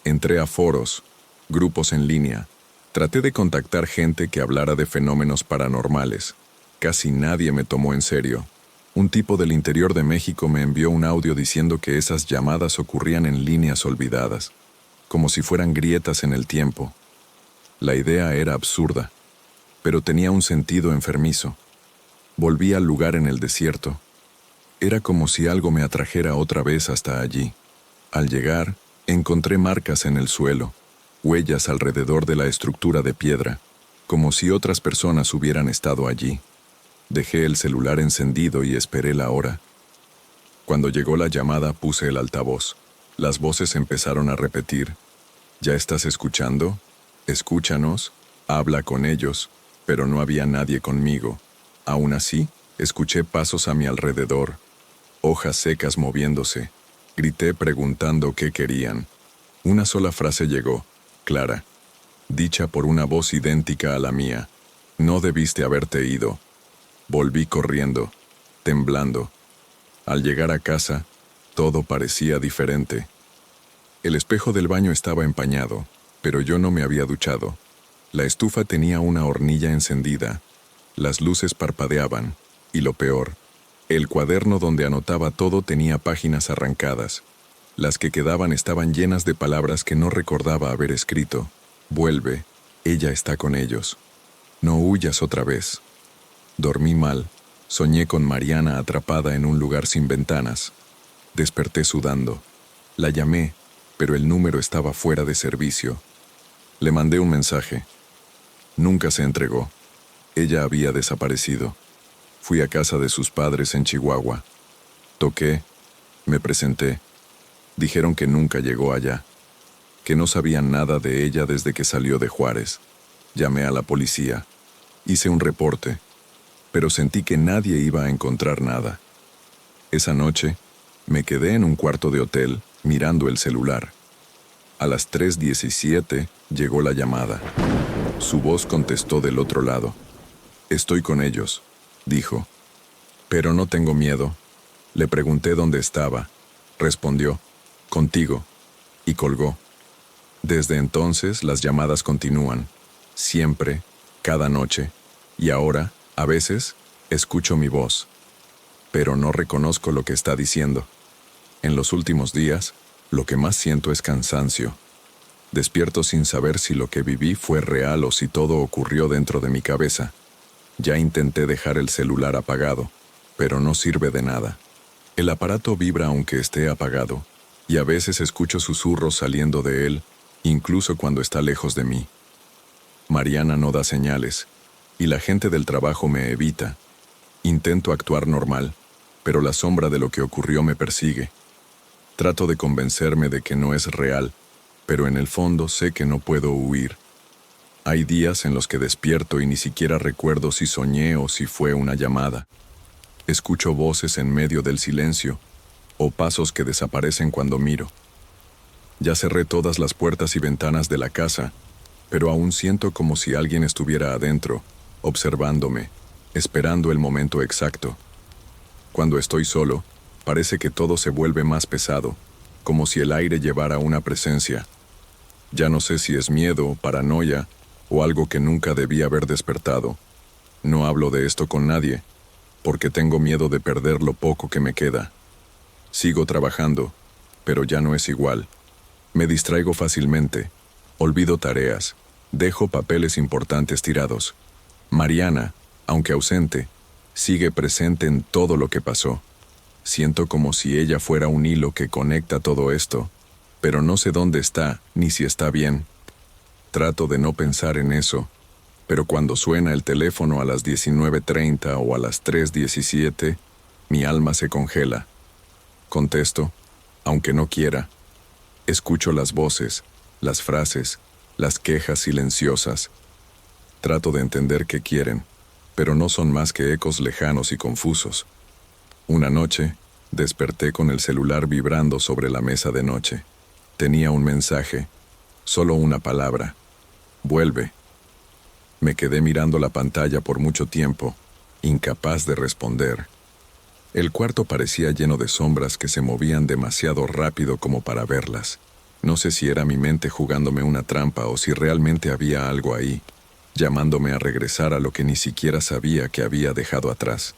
entré a foros, grupos en línea. Traté de contactar gente que hablara de fenómenos paranormales. Casi nadie me tomó en serio. Un tipo del interior de México me envió un audio diciendo que esas llamadas ocurrían en líneas olvidadas, como si fueran grietas en el tiempo. La idea era absurda, pero tenía un sentido enfermizo. Volví al lugar en el desierto. Era como si algo me atrajera otra vez hasta allí. Al llegar, encontré marcas en el suelo, huellas alrededor de la estructura de piedra, como si otras personas hubieran estado allí. Dejé el celular encendido y esperé la hora. Cuando llegó la llamada puse el altavoz. Las voces empezaron a repetir. ¿Ya estás escuchando? Escúchanos. Habla con ellos. Pero no había nadie conmigo. Aún así, escuché pasos a mi alrededor. Hojas secas moviéndose. Grité preguntando qué querían. Una sola frase llegó. Clara, dicha por una voz idéntica a la mía. No debiste haberte ido. Volví corriendo, temblando. Al llegar a casa, todo parecía diferente. El espejo del baño estaba empañado, pero yo no me había duchado. La estufa tenía una hornilla encendida. Las luces parpadeaban, y lo peor, el cuaderno donde anotaba todo tenía páginas arrancadas. Las que quedaban estaban llenas de palabras que no recordaba haber escrito. Vuelve, ella está con ellos. No huyas otra vez. Dormí mal. Soñé con Mariana atrapada en un lugar sin ventanas. Desperté sudando. La llamé, pero el número estaba fuera de servicio. Le mandé un mensaje. Nunca se entregó. Ella había desaparecido. Fui a casa de sus padres en Chihuahua. Toqué, me presenté. Dijeron que nunca llegó allá. que no sabían nada de ella desde que salió de Juárez. Llamé a la policía. Hice un reporte, pero sentí que nadie iba a encontrar nada. Esa noche, me quedé en un cuarto de hotel mirando el celular. A las 3:17 llegó la llamada. Su voz contestó del otro lado. «Estoy con ellos», dijo. «Pero no tengo miedo». Le pregunté dónde estaba. Respondió, «Contigo», y colgó. Desde entonces las llamadas continúan, siempre, cada noche, y ahora, a veces, escucho mi voz, pero no reconozco lo que está diciendo. En los últimos días, lo que más siento es cansancio. Despierto sin saber si lo que viví fue real o si todo ocurrió dentro de mi cabeza. Ya intenté dejar el celular apagado, pero no sirve de nada. El aparato vibra aunque esté apagado, y a veces escucho susurros saliendo de él, incluso cuando está lejos de mí. Mariana no da señales, y la gente del trabajo me evita. Intento actuar normal, pero la sombra de lo que ocurrió me persigue. Trato de convencerme de que no es real, pero en el fondo sé que no puedo huir. Hay días en los que despierto y ni siquiera recuerdo si soñé o si fue una llamada. Escucho voces en medio del silencio, o pasos que desaparecen cuando miro. Ya cerré todas las puertas y ventanas de la casa, pero aún siento como si alguien estuviera adentro, observándome, esperando el momento exacto. Cuando estoy solo, parece que todo se vuelve más pesado, como si el aire llevara una presencia. Ya no sé si es miedo, paranoia, o algo que nunca debí haber despertado. No hablo de esto con nadie, porque tengo miedo de perder lo poco que me queda. Sigo trabajando, pero ya no es igual. Me distraigo fácilmente, olvido tareas, dejo papeles importantes tirados. Mariana, aunque ausente, sigue presente en todo lo que pasó. Siento como si ella fuera un hilo que conecta todo esto, pero no sé dónde está ni si está bien. Trato de no pensar en eso, pero cuando suena el teléfono a las 19:30 o a las 3:17, mi alma se congela. Contesto, aunque no quiera. Escucho las voces, las frases, las quejas silenciosas. Trato de entender qué quieren, pero no son más que ecos lejanos y confusos. Una noche, desperté con el celular vibrando sobre la mesa de noche. Tenía un mensaje, solo una palabra: «Vuelve». Me quedé mirando la pantalla por mucho tiempo, incapaz de responder. El cuarto parecía lleno de sombras que se movían demasiado rápido como para verlas. No sé si era mi mente jugándome una trampa o si realmente había algo ahí, llamándome a regresar a lo que ni siquiera sabía que había dejado atrás.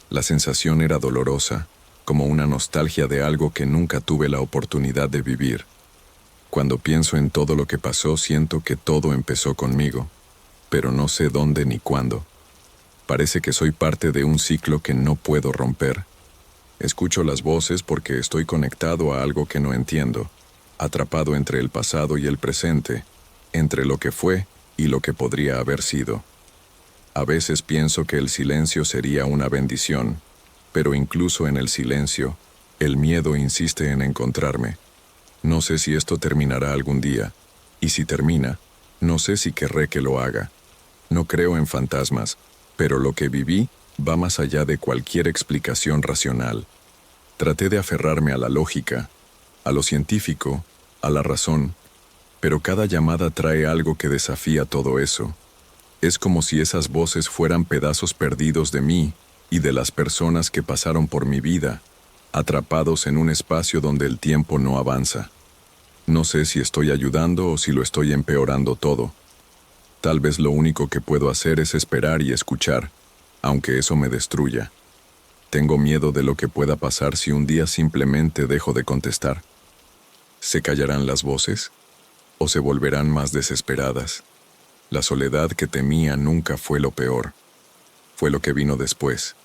La sensación era dolorosa, como una nostalgia de algo que nunca tuve la oportunidad de vivir. Cuando pienso en todo lo que pasó, siento que todo empezó conmigo, pero no sé dónde ni cuándo. Parece que soy parte de un ciclo que no puedo romper. Escucho las voces porque estoy conectado a algo que no entiendo, atrapado entre el pasado y el presente, entre lo que fue y lo que podría haber sido. A veces pienso que el silencio sería una bendición, pero incluso en el silencio, el miedo insiste en encontrarme. No sé si esto terminará algún día, y si termina, no sé si querré que lo haga. No creo en fantasmas, pero lo que viví va más allá de cualquier explicación racional. Traté de aferrarme a la lógica, a lo científico, a la razón, pero cada llamada trae algo que desafía todo eso. Es como si esas voces fueran pedazos perdidos de mí y de las personas que pasaron por mi vida, atrapados en un espacio donde el tiempo no avanza. No sé si estoy ayudando o si lo estoy empeorando todo. Tal vez lo único que puedo hacer es esperar y escuchar, aunque eso me destruya. Tengo miedo de lo que pueda pasar si un día simplemente dejo de contestar. ¿Se callarán las voces? ¿O se volverán más desesperadas? La soledad que temía nunca fue lo peor. Fue lo que vino después.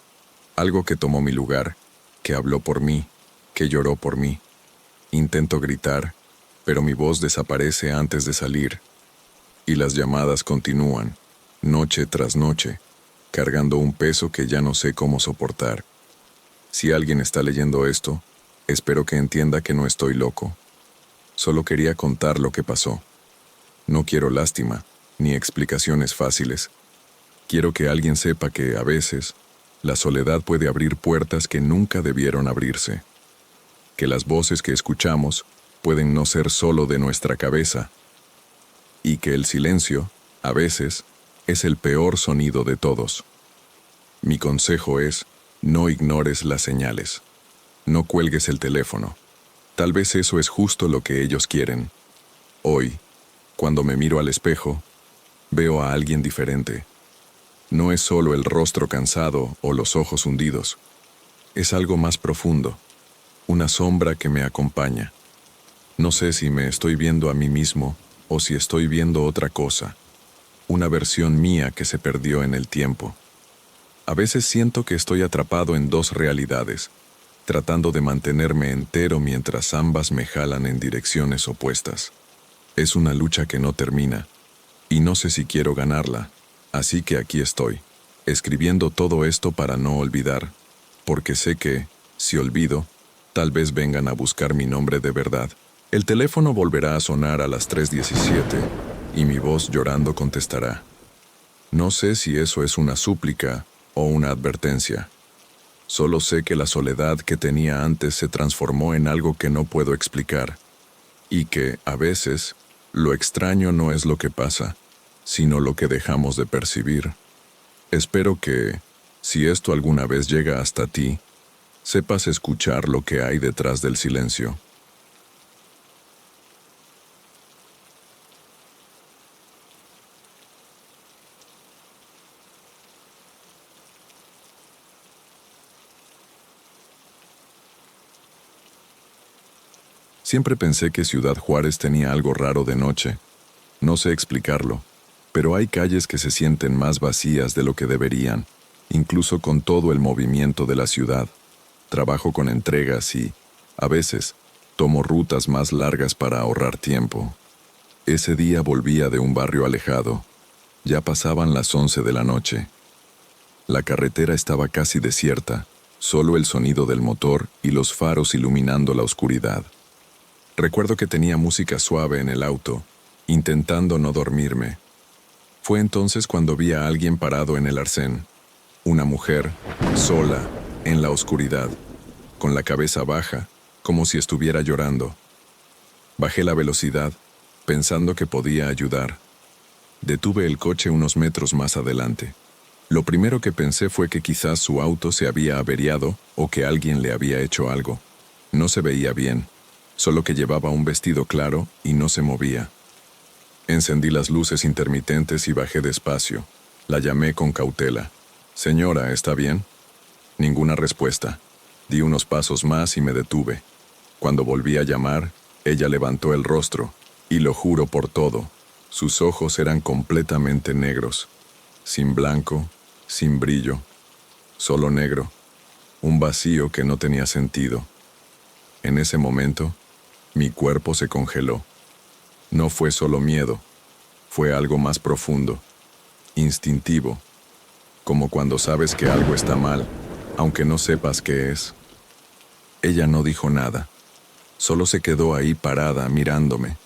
Algo que tomó mi lugar, que habló por mí, que lloró por mí. Intento gritar, pero mi voz desaparece antes de salir. Y las llamadas continúan, noche tras noche, cargando un peso que ya no sé cómo soportar. Si alguien está leyendo esto, espero que entienda que no estoy loco. Solo quería contar lo que pasó. No quiero lástima, ni explicaciones fáciles. Quiero que alguien sepa que, a veces, la soledad puede abrir puertas que nunca debieron abrirse. Que las voces que escuchamos pueden no ser solo de nuestra cabeza. Y que el silencio, a veces, es el peor sonido de todos. Mi consejo es, no ignores las señales. No cuelgues el teléfono. Tal vez eso es justo lo que ellos quieren. Hoy, cuando me miro al espejo, veo a alguien diferente. No es solo el rostro cansado o los ojos hundidos. Es algo más profundo, una sombra que me acompaña. No sé si me estoy viendo a mí mismo o si estoy viendo otra cosa, una versión mía que se perdió en el tiempo. A veces siento que estoy atrapado en dos realidades, tratando de mantenerme entero mientras ambas me jalan en direcciones opuestas. Es una lucha que no termina, y no sé si quiero ganarla, así que aquí estoy, escribiendo todo esto para no olvidar, porque sé que, si olvido, tal vez vengan a buscar mi nombre de verdad. El teléfono volverá a sonar a las 3:17, y mi voz llorando contestará. No sé si eso es una súplica o una advertencia. Solo sé que la soledad que tenía antes se transformó en algo que no puedo explicar, y que, a veces, lo extraño no es lo que pasa, sino lo que dejamos de percibir. Espero que, si esto alguna vez llega hasta ti, sepas escuchar lo que hay detrás del silencio. Siempre pensé que Ciudad Juárez tenía algo raro de noche. No sé explicarlo, pero hay calles que se sienten más vacías de lo que deberían, incluso con todo el movimiento de la ciudad. Trabajo con entregas y, a veces, tomo rutas más largas para ahorrar tiempo. Ese día volvía de un barrio alejado. Ya pasaban las 11 de la noche. La carretera estaba casi desierta, solo el sonido del motor y los faros iluminando la oscuridad. Recuerdo que tenía música suave en el auto, intentando no dormirme. Fue entonces cuando vi a alguien parado en el arcén. Una mujer, sola, en la oscuridad, con la cabeza baja, como si estuviera llorando. Bajé la velocidad, pensando que podía ayudar. Detuve el coche unos metros más adelante. Lo primero que pensé fue que quizás su auto se había averiado o que alguien le había hecho algo. No se veía bien, solo que llevaba un vestido claro y no se movía. Encendí las luces intermitentes y bajé despacio. La llamé con cautela. «Señora, ¿está bien?» Ninguna respuesta. Di unos pasos más y me detuve. Cuando volví a llamar, ella levantó el rostro, y lo juro por todo, sus ojos eran completamente negros, sin blanco, sin brillo, solo negro, un vacío que no tenía sentido. En ese momento, mi cuerpo se congeló. No fue solo miedo, fue algo más profundo, instintivo, como cuando sabes que algo está mal, aunque no sepas qué es. Ella no dijo nada, solo se quedó ahí parada mirándome.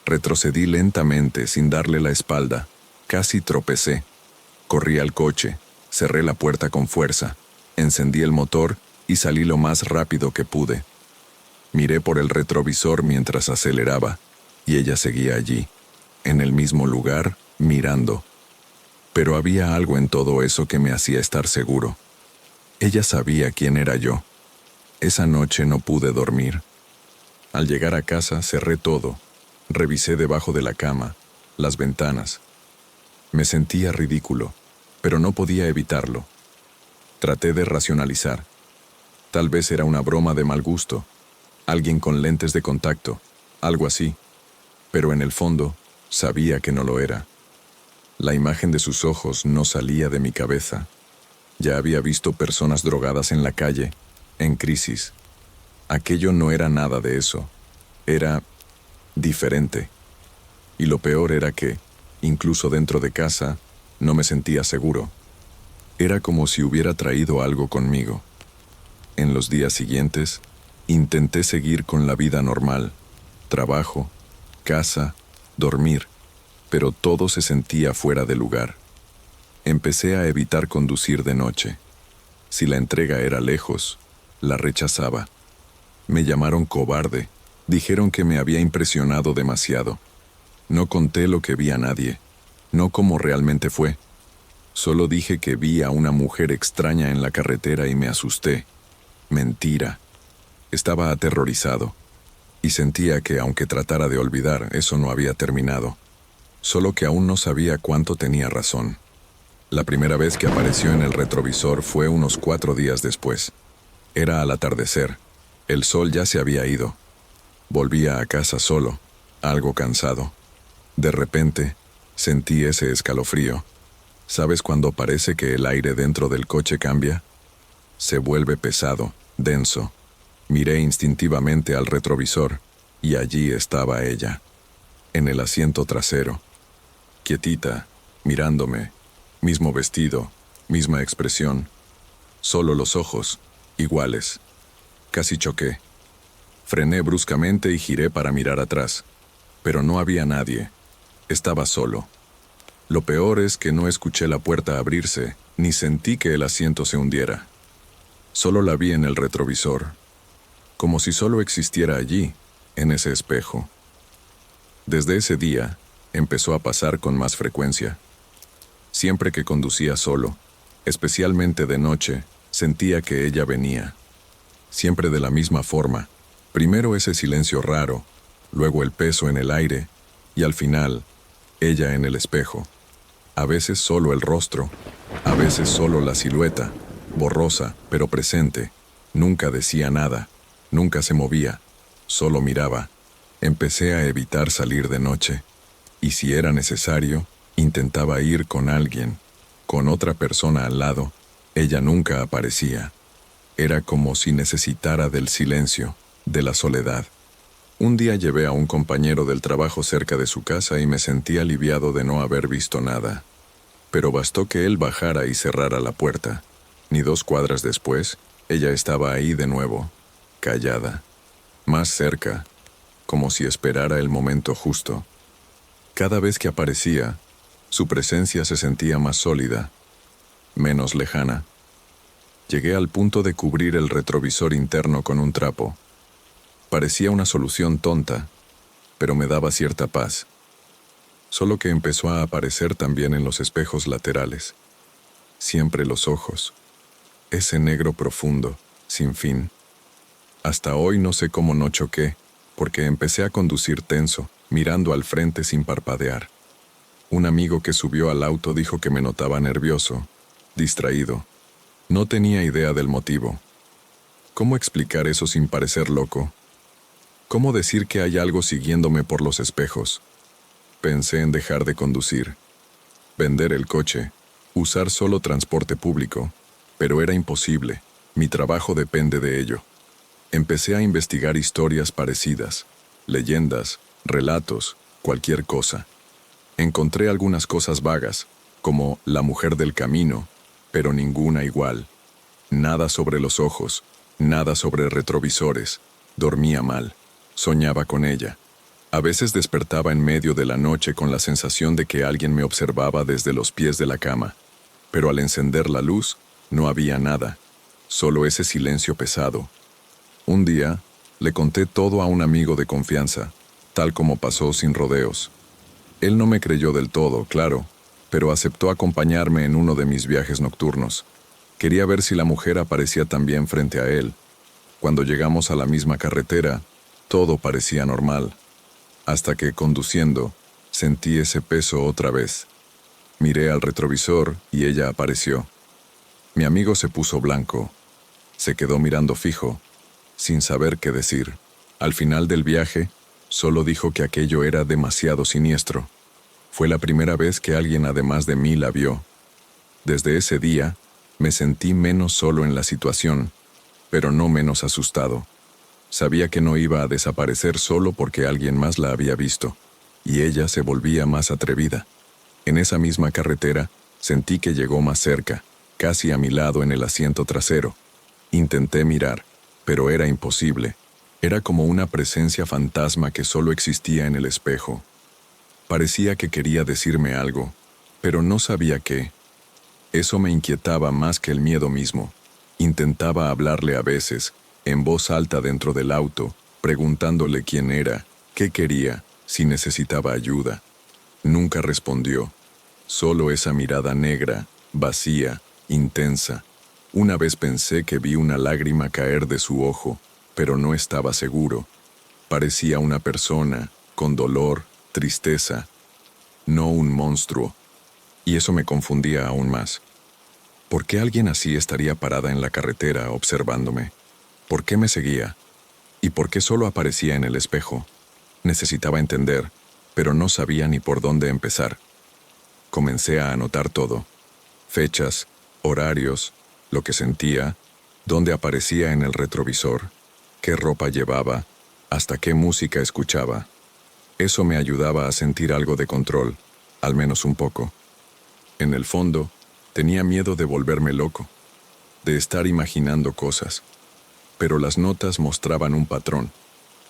Retrocedí lentamente sin darle la espalda, casi tropecé. Corrí al coche, cerré la puerta con fuerza, encendí el motor y salí lo más rápido que pude. Miré por el retrovisor mientras aceleraba, y ella seguía allí, en el mismo lugar, mirando. Pero había algo en todo eso que me hacía estar seguro. Ella sabía quién era yo. Esa noche no pude dormir. Al llegar a casa cerré todo, revisé debajo de la cama, las ventanas. Me sentía ridículo, pero no podía evitarlo. Traté de racionalizar. Tal vez era una broma de mal gusto, alguien con lentes de contacto, algo así. Pero en el fondo, sabía que no lo era. La imagen de sus ojos no salía de mi cabeza. Ya había visto personas drogadas en la calle, en crisis. Aquello no era nada de eso. Era diferente. Y lo peor era que, incluso dentro de casa, no me sentía seguro. Era como si hubiera traído algo conmigo. En los días siguientes, intenté seguir con la vida normal. trabajo, casa, dormir, pero todo se sentía fuera de lugar. Empecé a evitar conducir de noche. Si la entrega era lejos, la rechazaba. Me llamaron cobarde, dijeron que me había impresionado demasiado. No conté lo que vi a nadie, no como realmente fue. Solo dije que vi a una mujer extraña en la carretera y me asusté. Mentira. Estaba aterrorizado y sentía que, aunque tratara de olvidar, eso no había terminado. Solo que aún no sabía cuánto tenía razón. La primera vez que apareció en el retrovisor fue unos 4 días después. Era al atardecer. El sol ya se había ido. Volvía a casa solo, algo cansado. De repente, sentí ese escalofrío. ¿Sabes cuando parece que el aire dentro del coche cambia? Se vuelve pesado, denso. Miré instintivamente al retrovisor, y allí estaba ella, en el asiento trasero, quietita, mirándome, mismo vestido, misma expresión, solo los ojos, iguales. Casi choqué. Frené bruscamente y giré para mirar atrás, pero no había nadie. Estaba solo. Lo peor es que no escuché la puerta abrirse, ni sentí que el asiento se hundiera. Solo la vi en el retrovisor, como si solo existiera allí, en ese espejo. Desde ese día, empezó a pasar con más frecuencia. Siempre que conducía solo, especialmente de noche, sentía que ella venía. Siempre de la misma forma. Primero ese silencio raro, luego el peso en el aire, y al final, ella en el espejo. A veces solo el rostro, a veces solo la silueta, borrosa pero presente. Nunca decía nada, nunca se movía, solo miraba. Empecé a evitar salir de noche, y si era necesario, intentaba ir con alguien, con otra persona al lado. Ella nunca aparecía. Era como si necesitara del silencio, de la soledad. Un día llevé a un compañero del trabajo cerca de su casa y me sentí aliviado de no haber visto nada. Pero bastó que él bajara y cerrara la puerta. Ni 2 cuadras después, ella estaba ahí de nuevo, callada, más cerca, como si esperara el momento justo. Cada vez que aparecía, su presencia se sentía más sólida, menos lejana. Llegué al punto de cubrir el retrovisor interno con un trapo. Parecía una solución tonta, pero me daba cierta paz. Solo que empezó a aparecer también en los espejos laterales. Siempre los ojos. Ese negro profundo, sin fin. Hasta hoy no sé cómo no choqué, porque empecé a conducir tenso, mirando al frente sin parpadear. Un amigo que subió al auto dijo que me notaba nervioso, distraído. No tenía idea del motivo. ¿Cómo explicar eso sin parecer loco? ¿Cómo decir que hay algo siguiéndome por los espejos? Pensé en dejar de conducir, vender el coche, usar solo transporte público, pero era imposible. Mi trabajo depende de ello. Empecé a investigar historias parecidas, leyendas, relatos, cualquier cosa. Encontré algunas cosas vagas, como la mujer del camino, pero ninguna igual. Nada sobre los ojos, nada sobre retrovisores. Dormía mal. Soñaba con ella. A veces despertaba en medio de la noche con la sensación de que alguien me observaba desde los pies de la cama. Pero al encender la luz, no había nada, solo ese silencio pesado. Un día, le conté todo a un amigo de confianza, tal como pasó sin rodeos. Él no me creyó del todo, claro, pero aceptó acompañarme en uno de mis viajes nocturnos. Quería ver si la mujer aparecía también frente a él. Cuando llegamos a la misma carretera, todo parecía normal, hasta que, conduciendo, sentí ese peso otra vez. Miré al retrovisor y ella apareció. Mi amigo se puso blanco. Se quedó mirando fijo, sin saber qué decir. Al final del viaje, solo dijo que aquello era demasiado siniestro. Fue la primera vez que alguien además de mí la vio. Desde ese día, me sentí menos solo en la situación, pero no menos asustado. Sabía que no iba a desaparecer solo porque alguien más la había visto, y ella se volvía más atrevida. En esa misma carretera, sentí que llegó más cerca, casi a mi lado en el asiento trasero. Intenté mirar, pero era imposible. Era como una presencia fantasma que solo existía en el espejo. Parecía que quería decirme algo, pero no sabía qué. Eso me inquietaba más que el miedo mismo. Intentaba hablarle a veces, en voz alta dentro del auto, preguntándole quién era, qué quería, si necesitaba ayuda. Nunca respondió. Solo esa mirada negra, vacía, intensa. Una vez pensé que vi una lágrima caer de su ojo, pero no estaba seguro. Parecía una persona, con dolor, tristeza, no un monstruo. Y eso me confundía aún más. ¿Por qué alguien así estaría parada en la carretera observándome? ¿Por qué me seguía? ¿Y por qué solo aparecía en el espejo? Necesitaba entender, pero no sabía ni por dónde empezar. Comencé a anotar todo: fechas, horarios, lo que sentía, dónde aparecía en el retrovisor, qué ropa llevaba, hasta qué música escuchaba. Eso me ayudaba a sentir algo de control, al menos un poco. En el fondo, tenía miedo de volverme loco, de estar imaginando cosas. Pero las notas mostraban un patrón.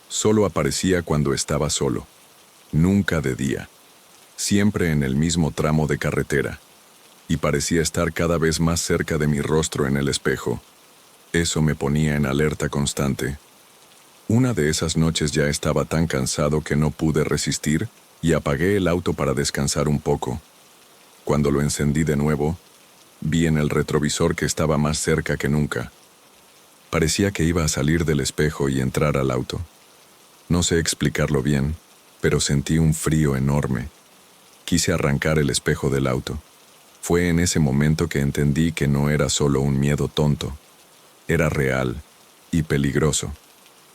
Solo aparecía cuando estaba solo. Nunca de día. Siempre en el mismo tramo de carretera. Y parecía estar cada vez más cerca de mi rostro en el espejo. Eso me ponía en alerta constante. Una de esas noches ya estaba tan cansado que no pude resistir y apagué el auto para descansar un poco. Cuando lo encendí de nuevo, vi en el retrovisor que estaba más cerca que nunca. Parecía que iba a salir del espejo y entrar al auto. No sé explicarlo bien, pero sentí un frío enorme. Quise arrancar el espejo del auto. Fue en ese momento que entendí que no era solo un miedo tonto. Era real y peligroso.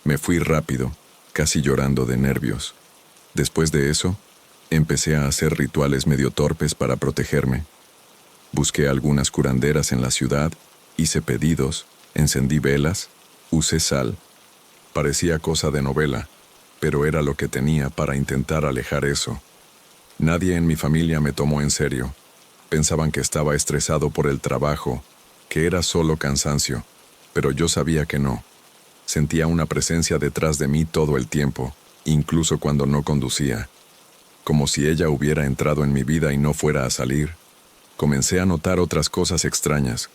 Me fui rápido, casi llorando de nervios. Después de eso, empecé a hacer rituales medio torpes para protegerme. Busqué algunas curanderas en la ciudad, hice pedidos, encendí velas, usé sal. Parecía cosa de novela, pero era lo que tenía para intentar alejar eso. Nadie en mi familia me tomó en serio. Pensaban que estaba estresado por el trabajo, que era solo cansancio, pero yo sabía que no. Sentía una presencia detrás de mí todo el tiempo, incluso cuando no conducía. Como si ella hubiera entrado en mi vida y no fuera a salir. Comencé a notar otras cosas extrañas.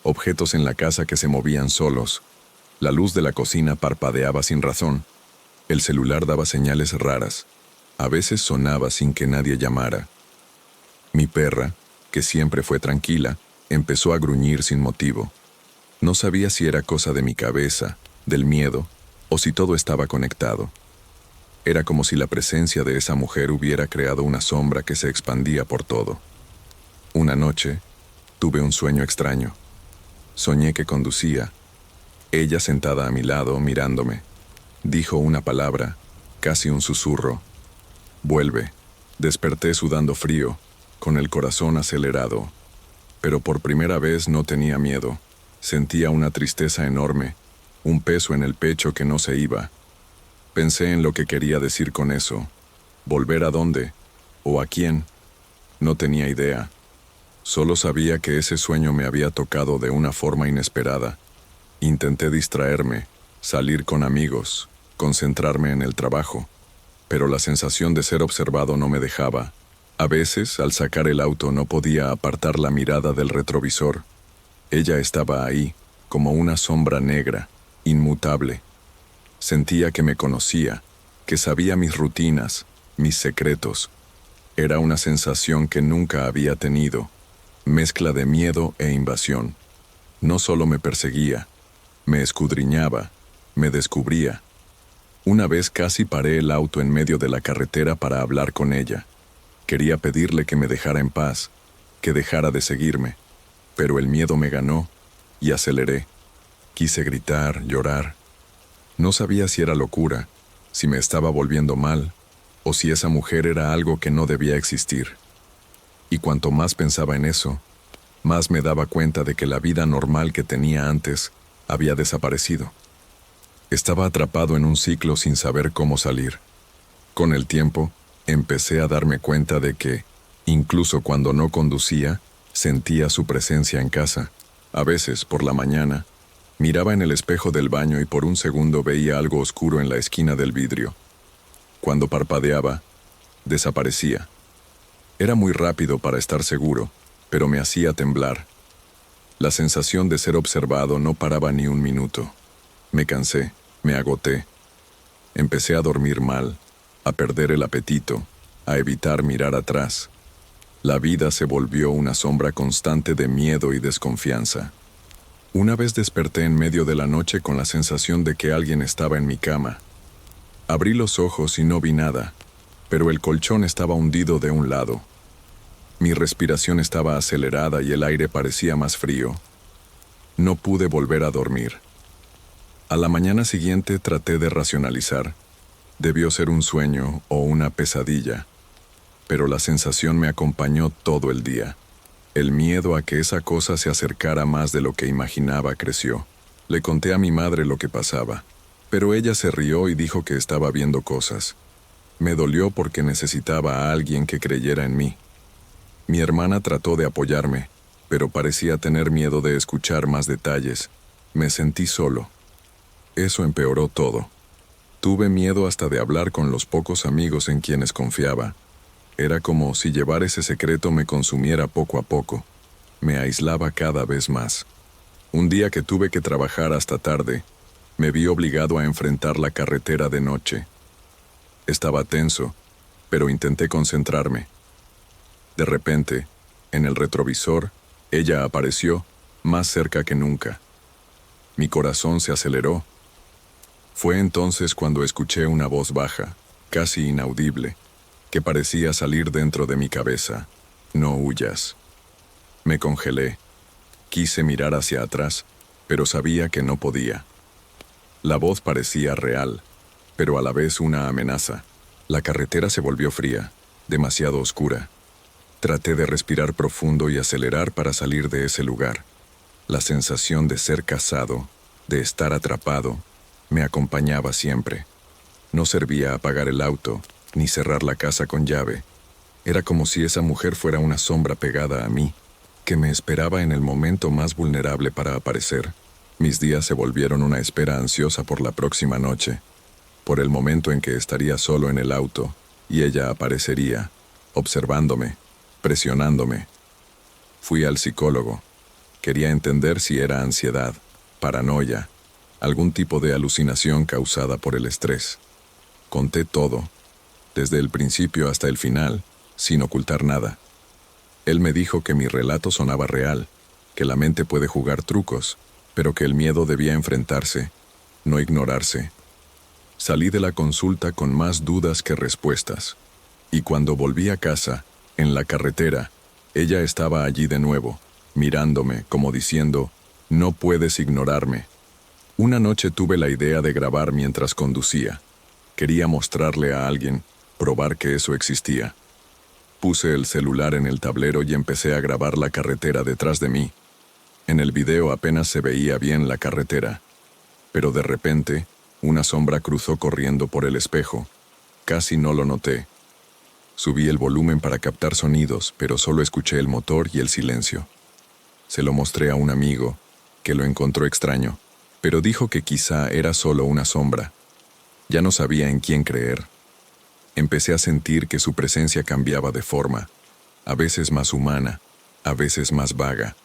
Objetos en la casa que se movían solos. La luz de la cocina parpadeaba sin razón. El celular daba señales raras. A veces sonaba sin que nadie llamara. Mi perra, que siempre fue tranquila, empezó a gruñir sin motivo. No sabía si era cosa de mi cabeza, del miedo, o si todo estaba conectado. Era como si la presencia de esa mujer hubiera creado una sombra que se expandía por todo. Una noche, tuve un sueño extraño. Soñé que conducía. Ella sentada a mi lado, mirándome. Dijo una palabra, casi un susurro. «Vuelve». Desperté sudando frío, con el corazón acelerado. Pero por primera vez no tenía miedo. Sentía una tristeza enorme, un peso en el pecho que no se iba. Pensé en lo que quería decir con eso. ¿Volver a dónde? ¿O a quién? No tenía idea. Solo sabía que ese sueño me había tocado de una forma inesperada. Intenté distraerme, salir con amigos, concentrarme en el trabajo, pero la sensación de ser observado no me dejaba. A veces, al sacar el auto, no podía apartar la mirada del retrovisor. Ella estaba ahí, como una sombra negra, inmutable. Sentía que me conocía, que sabía mis rutinas, mis secretos. Era una sensación que nunca había tenido, mezcla de miedo e invasión. No solo me perseguía, me escudriñaba, me descubría. Una vez casi paré el auto en medio de la carretera para hablar con ella. Quería pedirle que me dejara en paz, que dejara de seguirme, pero el miedo me ganó y aceleré. Quise gritar, llorar. No sabía si era locura, si me estaba volviendo mal, o si esa mujer era algo que no debía existir. Y cuanto más pensaba en eso, más me daba cuenta de que la vida normal que tenía antes había desaparecido. Estaba atrapado en un ciclo sin saber cómo salir. Con el tiempo, empecé a darme cuenta de que, incluso cuando no conducía, sentía su presencia en casa. A veces, por la mañana, Miraba en el espejo del baño y por un segundo veía algo oscuro en la esquina del vidrio. Cuando parpadeaba, desaparecía. Era muy rápido para estar seguro, pero me hacía temblar. La sensación de ser observado no paraba ni un minuto. Me cansé, me agoté. Empecé a dormir mal, a perder el apetito, a evitar mirar atrás. La vida se volvió una sombra constante de miedo y desconfianza. Una vez desperté en medio de la noche con la sensación de que alguien estaba en mi cama. Abrí los ojos y no vi nada, pero el colchón estaba hundido de un lado. Mi respiración estaba acelerada y el aire parecía más frío. No pude volver a dormir. A la mañana siguiente traté de racionalizar. Debió ser un sueño o una pesadilla, pero la sensación me acompañó todo el día. El miedo a que esa cosa se acercara más de lo que imaginaba creció. Le conté a mi madre lo que pasaba, pero ella se rió y dijo que estaba viendo cosas. Me dolió porque necesitaba a alguien que creyera en mí. Mi hermana trató de apoyarme, pero parecía tener miedo de escuchar más detalles. Me sentí solo. Eso empeoró todo. Tuve miedo hasta de hablar con los pocos amigos en quienes confiaba. Era como si llevar ese secreto me consumiera poco a poco. Me aislaba cada vez más. Un día que tuve que trabajar hasta tarde, me vi obligado a enfrentar la carretera de noche. Estaba tenso, pero intenté concentrarme. De repente, en el retrovisor, ella apareció, más cerca que nunca. Mi corazón se aceleró. Fue entonces cuando escuché una voz baja, casi inaudible, que parecía salir dentro de mi cabeza. No huyas. Me congelé. Quise mirar hacia atrás, pero sabía que no podía. La voz parecía real, pero a la vez una amenaza. La carretera se volvió fría, demasiado oscura. Traté de respirar profundo y acelerar para salir de ese lugar. La sensación de ser cazado, de estar atrapado, me acompañaba siempre. No servía apagar el auto, ni cerrar la casa con llave. Era como si esa mujer fuera una sombra pegada a mí, que me esperaba en el momento más vulnerable para aparecer. Mis días se volvieron una espera ansiosa por la próxima noche, por el momento en que estaría solo en el auto, y ella aparecería, observándome, presionándome. Fui al psicólogo. Quería entender si era ansiedad, paranoia, algún tipo de alucinación causada por el estrés. Conté todo, desde el principio hasta el final, sin ocultar nada. Él me dijo que mi relato sonaba real, que la mente puede jugar trucos, pero que el miedo debía enfrentarse, no ignorarse. Salí de la consulta con más dudas que respuestas. Y cuando volví a casa, en la carretera, ella estaba allí de nuevo, mirándome como diciendo, no puedes ignorarme. Una noche tuve la idea de grabar mientras conducía. Quería mostrarle a alguien, probar que eso existía. Puse el celular en el tablero y empecé a grabar la carretera detrás de mí. En el video apenas se veía bien la carretera, pero de repente, una sombra cruzó corriendo por el espejo. Casi no lo noté. Subí el volumen para captar sonidos, pero solo escuché el motor y el silencio. Se lo mostré a un amigo, que lo encontró extraño, pero dijo que quizá era solo una sombra. Ya no sabía en quién creer. Empecé a sentir que su presencia cambiaba de forma, a veces más humana, a veces más vaga,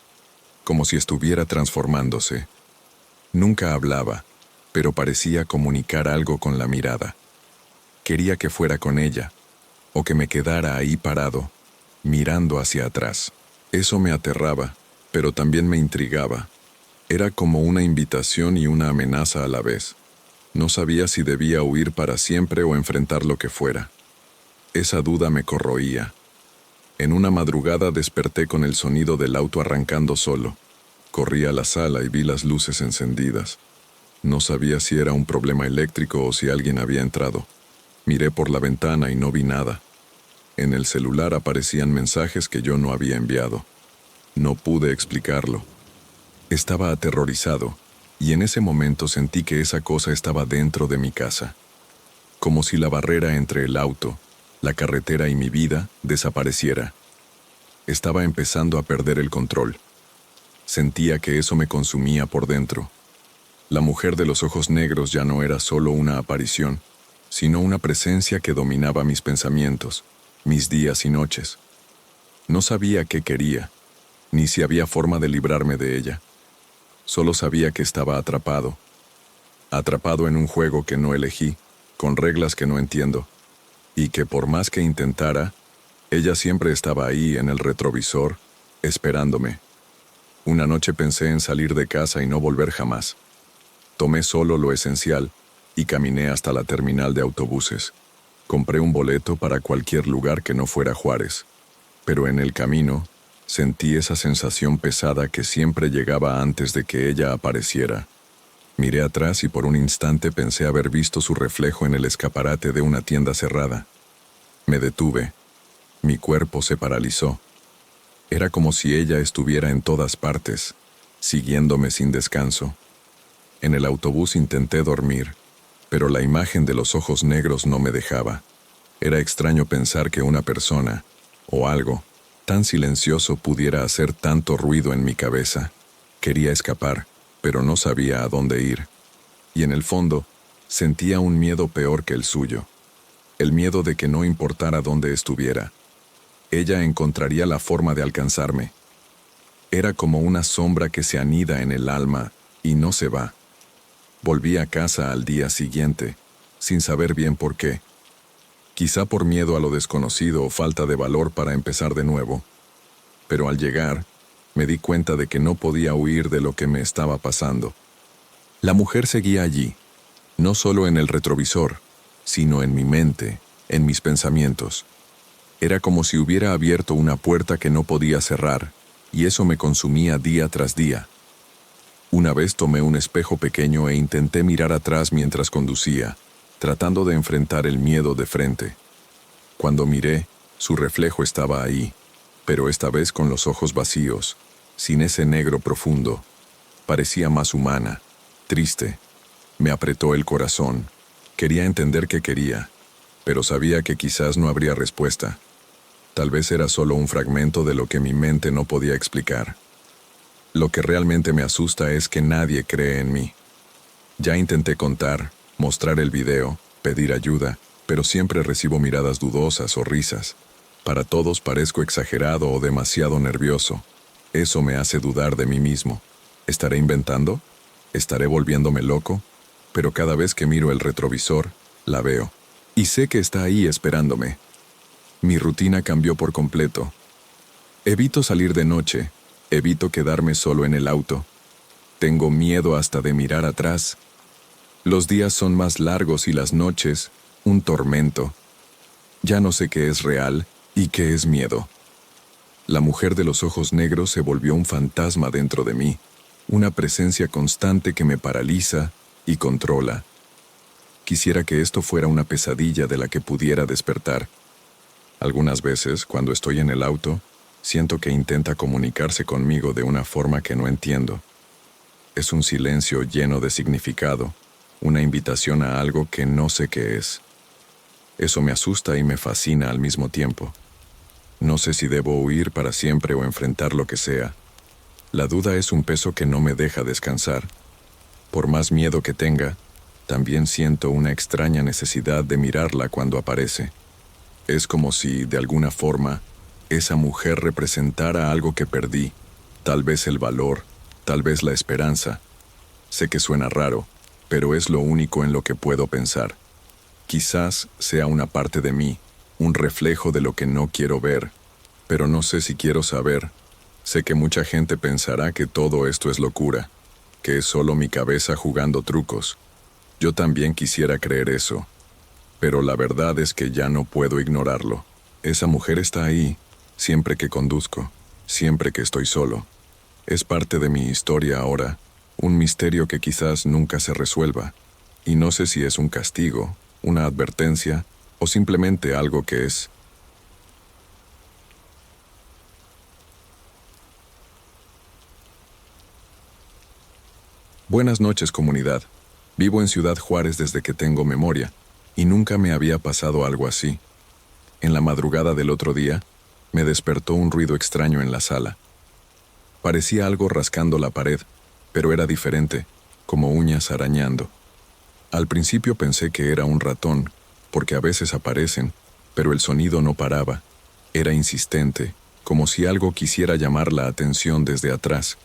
como si estuviera transformándose. Nunca hablaba, pero parecía comunicar algo con la mirada. Quería que fuera con ella, o que me quedara ahí parado, mirando hacia atrás. Eso me aterraba, pero también me intrigaba. Era como una invitación y una amenaza a la vez. No sabía si debía huir para siempre o enfrentar lo que fuera. Esa duda me corroía. En una madrugada desperté con el sonido del auto arrancando solo. Corrí a la sala y vi las luces encendidas. No sabía si era un problema eléctrico o si alguien había entrado. Miré por la ventana y no vi nada. En el celular aparecían mensajes que yo no había enviado. No pude explicarlo. Estaba aterrorizado, y en ese momento sentí que esa cosa estaba dentro de mi casa. Como si la barrera entre el auto, la carretera y mi vida desapareciera. Estaba empezando a perder el control. Sentía que eso me consumía por dentro. La mujer de los ojos negros ya no era solo una aparición, sino una presencia que dominaba mis pensamientos, mis días y noches. No sabía qué quería, ni si había forma de librarme de ella. Solo sabía que estaba atrapado en un juego que no elegí, con reglas que no entiendo, y que por más que intentara, ella siempre estaba ahí en el retrovisor, esperándome. Una noche pensé en salir de casa y no volver jamás. Tomé solo lo esencial y caminé hasta la terminal de autobuses. Compré un boleto para cualquier lugar que no fuera Juárez, pero en el camino sentí esa sensación pesada que siempre llegaba antes de que ella apareciera. Miré atrás y por un instante pensé haber visto su reflejo en el escaparate de una tienda cerrada. Me detuve. Mi cuerpo se paralizó. Era como si ella estuviera en todas partes, siguiéndome sin descanso. En el autobús intenté dormir, pero la imagen de los ojos negros no me dejaba. Era extraño pensar que una persona, o algo, tan silencioso pudiera hacer tanto ruido en mi cabeza. Quería escapar, pero no sabía a dónde ir. Y en el fondo, sentía un miedo peor que el suyo. El miedo de que no importara dónde estuviera, ella encontraría la forma de alcanzarme. Era como una sombra que se anida en el alma y no se va. Volví a casa al día siguiente, sin saber bien por qué. Quizá por miedo a lo desconocido o falta de valor para empezar de nuevo. Pero al llegar, me di cuenta de que no podía huir de lo que me estaba pasando. La mujer seguía allí, no solo en el retrovisor, sino en mi mente, en mis pensamientos. Era como si hubiera abierto una puerta que no podía cerrar, y eso me consumía día tras día. Una vez tomé un espejo pequeño e intenté mirar atrás mientras conducía, tratando de enfrentar el miedo de frente. Cuando miré, su reflejo estaba ahí, pero esta vez con los ojos vacíos, sin ese negro profundo. Parecía más humana, triste. Me apretó el corazón. Quería entender qué quería, pero sabía que quizás no habría respuesta. Tal vez era solo un fragmento de lo que mi mente no podía explicar. Lo que realmente me asusta es que nadie cree en mí. Ya intenté contar, mostrar el video, pedir ayuda, pero siempre recibo miradas dudosas o risas. Para todos parezco exagerado o demasiado nervioso. Eso me hace dudar de mí mismo. ¿Estaré inventando? ¿Estaré volviéndome loco? Pero cada vez que miro el retrovisor, la veo. Y sé que está ahí esperándome. Mi rutina cambió por completo. Evito salir de noche, evito quedarme solo en el auto. Tengo miedo hasta de mirar atrás. Los días son más largos y las noches, un tormento. Ya no sé qué es real y qué es miedo. La mujer de los ojos negros se volvió un fantasma dentro de mí, una presencia constante que me paraliza y controla. Quisiera que esto fuera una pesadilla de la que pudiera despertar. Algunas veces, cuando estoy en el auto, siento que intenta comunicarse conmigo de una forma que no entiendo. Es un silencio lleno de significado, una invitación a algo que no sé qué es. Eso me asusta y me fascina al mismo tiempo. No sé si debo huir para siempre o enfrentar lo que sea. La duda es un peso que no me deja descansar. Por más miedo que tenga, también siento una extraña necesidad de mirarla cuando aparece. Es como si, de alguna forma, esa mujer representara algo que perdí, tal vez el valor, tal vez la esperanza. Sé que suena raro, pero es lo único en lo que puedo pensar. Quizás sea una parte de mí, un reflejo de lo que no quiero ver, pero no sé si quiero saber. Sé que mucha gente pensará que todo esto es locura, que es solo mi cabeza jugando trucos. Yo también quisiera creer eso, pero la verdad es que ya no puedo ignorarlo. Esa mujer está ahí, siempre que conduzco, siempre que estoy solo. Es parte de mi historia ahora, un misterio que quizás nunca se resuelva, y no sé si es un castigo, una advertencia, o simplemente algo que es. Buenas noches, comunidad. Vivo en Ciudad Juárez desde que tengo memoria, y nunca me había pasado algo así. En la madrugada del otro día, me despertó un ruido extraño en la sala. Parecía algo rascando la pared, pero era diferente. como uñas arañando. Al principio pensé que era un ratón, porque a veces aparecen, pero el sonido no paraba. Era insistente, como si algo quisiera llamar la atención desde atrás.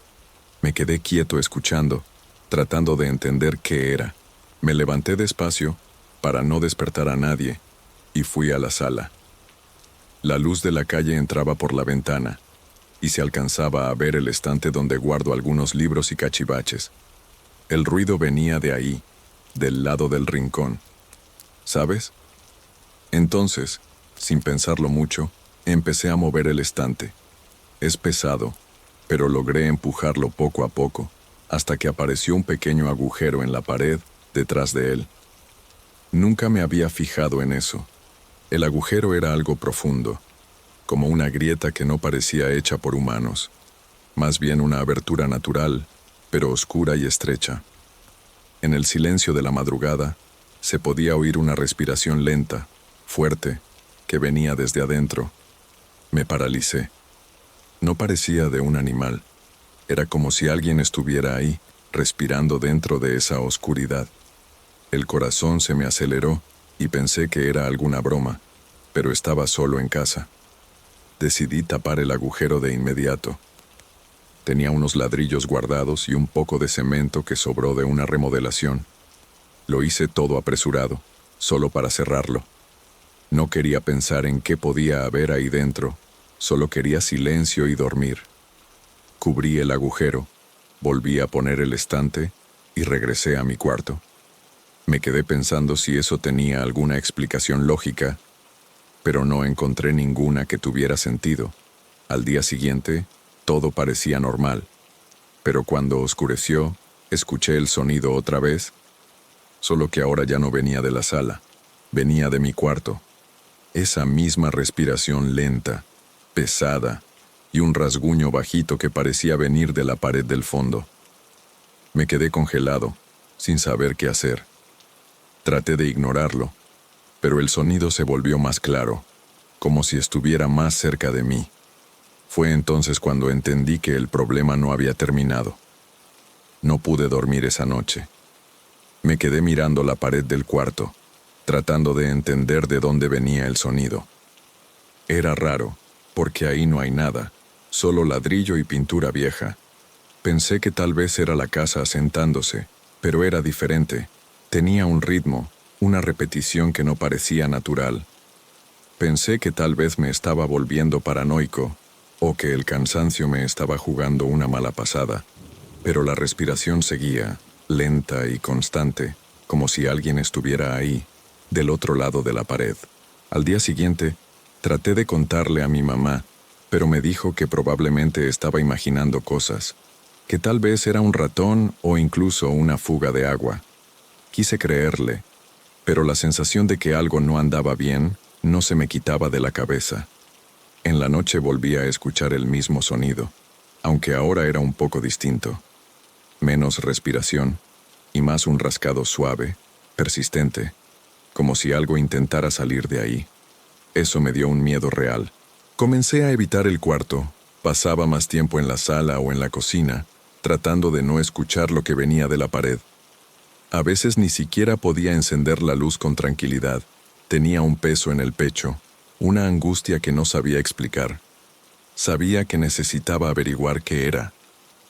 Me quedé quieto escuchando, tratando de entender qué era. Me levanté despacio, para no despertar a nadie, y fui a la sala. La luz de la calle entraba por la ventana, y se alcanzaba a ver el estante donde guardo algunos libros y cachivaches. El ruido venía de ahí, del lado del rincón. ¿Sabes? Entonces, sin pensarlo mucho, empecé a mover el estante. Es pesado, pero logré empujarlo poco a poco, hasta que apareció un pequeño agujero en la pared detrás de él. Nunca me había fijado en eso. El agujero era algo profundo, como una grieta que no parecía hecha por humanos, más bien una abertura natural, pero oscura y estrecha. En el silencio de la madrugada, se podía oír una respiración lenta, fuerte, que venía desde adentro. Me paralicé. No parecía de un animal. Era como si alguien estuviera ahí, respirando dentro de esa oscuridad. El corazón se me aceleró y pensé que era alguna broma, pero estaba solo en casa. Decidí tapar el agujero de inmediato. Tenía unos ladrillos guardados y un poco de cemento que sobró de una remodelación. Lo hice todo apresurado, solo para cerrarlo. No quería pensar en qué podía haber ahí dentro, solo quería silencio y dormir. Cubrí el agujero, volví a poner el estante y regresé a mi cuarto. Me quedé pensando si eso tenía alguna explicación lógica, pero no encontré ninguna que tuviera sentido. Al día siguiente, todo parecía normal, pero cuando oscureció, escuché el sonido otra vez, solo que ahora ya no venía de la sala, venía de mi cuarto. Esa misma respiración lenta, pesada, y un rasguño bajito que parecía venir de la pared del fondo. Me quedé congelado, sin saber qué hacer. Traté de ignorarlo, pero el sonido se volvió más claro, como si estuviera más cerca de mí. Fue entonces cuando entendí que el problema no había terminado. No pude dormir esa noche. Me quedé mirando la pared del cuarto, tratando de entender de dónde venía el sonido. Era raro, porque ahí no hay nada, solo ladrillo y pintura vieja. Pensé que tal vez era la casa asentándose, pero era diferente. Tenía un ritmo, una repetición que no parecía natural. Pensé que tal vez me estaba volviendo paranoico, o que el cansancio me estaba jugando una mala pasada, pero la respiración seguía, lenta y constante, como si alguien estuviera ahí, del otro lado de la pared. Al día siguiente, traté de contarle a mi mamá, pero me dijo que probablemente estaba imaginando cosas, que tal vez era un ratón o incluso una fuga de agua. Quise creerle, pero la sensación de que algo no andaba bien no se me quitaba de la cabeza. En la noche volví a escuchar el mismo sonido, aunque ahora era un poco distinto. Menos respiración y más un rascado suave, persistente, como si algo intentara salir de ahí. Eso me dio un miedo real. Comencé a evitar el cuarto, pasaba más tiempo en la sala o en la cocina, tratando de no escuchar lo que venía de la pared. A veces ni siquiera podía encender la luz con tranquilidad. Tenía un peso en el pecho, una angustia que no sabía explicar. Sabía que necesitaba averiguar qué era,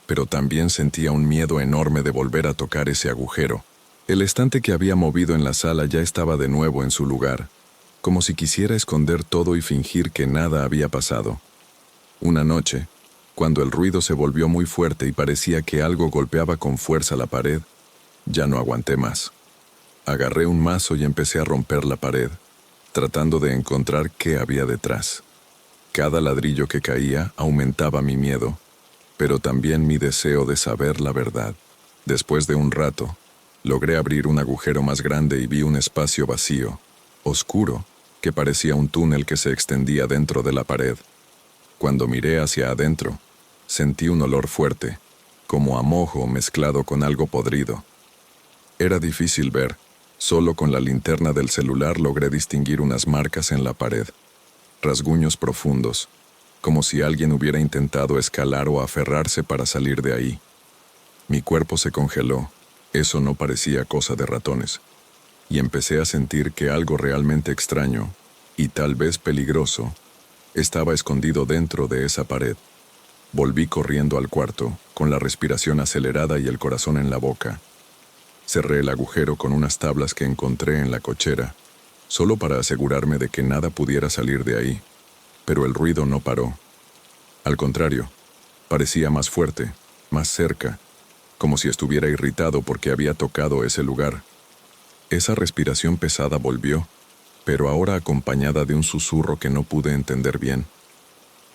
pero también sentía un miedo enorme de volver a tocar ese agujero. El estante que había movido en la sala ya estaba de nuevo en su lugar, como si quisiera esconder todo y fingir que nada había pasado. Una noche, cuando el ruido se volvió muy fuerte y parecía que algo golpeaba con fuerza la pared, ya no aguanté más. Agarré un mazo y empecé a romper la pared, tratando de encontrar qué había detrás. Cada ladrillo que caía aumentaba mi miedo, pero también mi deseo de saber la verdad. Después de un rato, logré abrir un agujero más grande y vi un espacio vacío, oscuro, que parecía un túnel que se extendía dentro de la pared. Cuando miré hacia adentro, sentí un olor fuerte, como a mojo mezclado con algo podrido. Era difícil ver, solo con la linterna del celular logré distinguir unas marcas en la pared, rasguños profundos, como si alguien hubiera intentado escalar o aferrarse para salir de ahí. Mi cuerpo se congeló, Eso no parecía cosa de ratones, y empecé a sentir que algo realmente extraño, y tal vez peligroso, estaba escondido dentro de esa pared. Volví corriendo al cuarto, con la respiración acelerada y el corazón en la boca. Cerré el agujero con unas tablas que encontré en la cochera, solo para asegurarme de que nada pudiera salir de ahí, pero el ruido no paró. Al contrario, parecía más fuerte, más cerca, como si estuviera irritado porque había tocado ese lugar. Esa respiración pesada volvió, pero ahora acompañada de un susurro que no pude entender bien.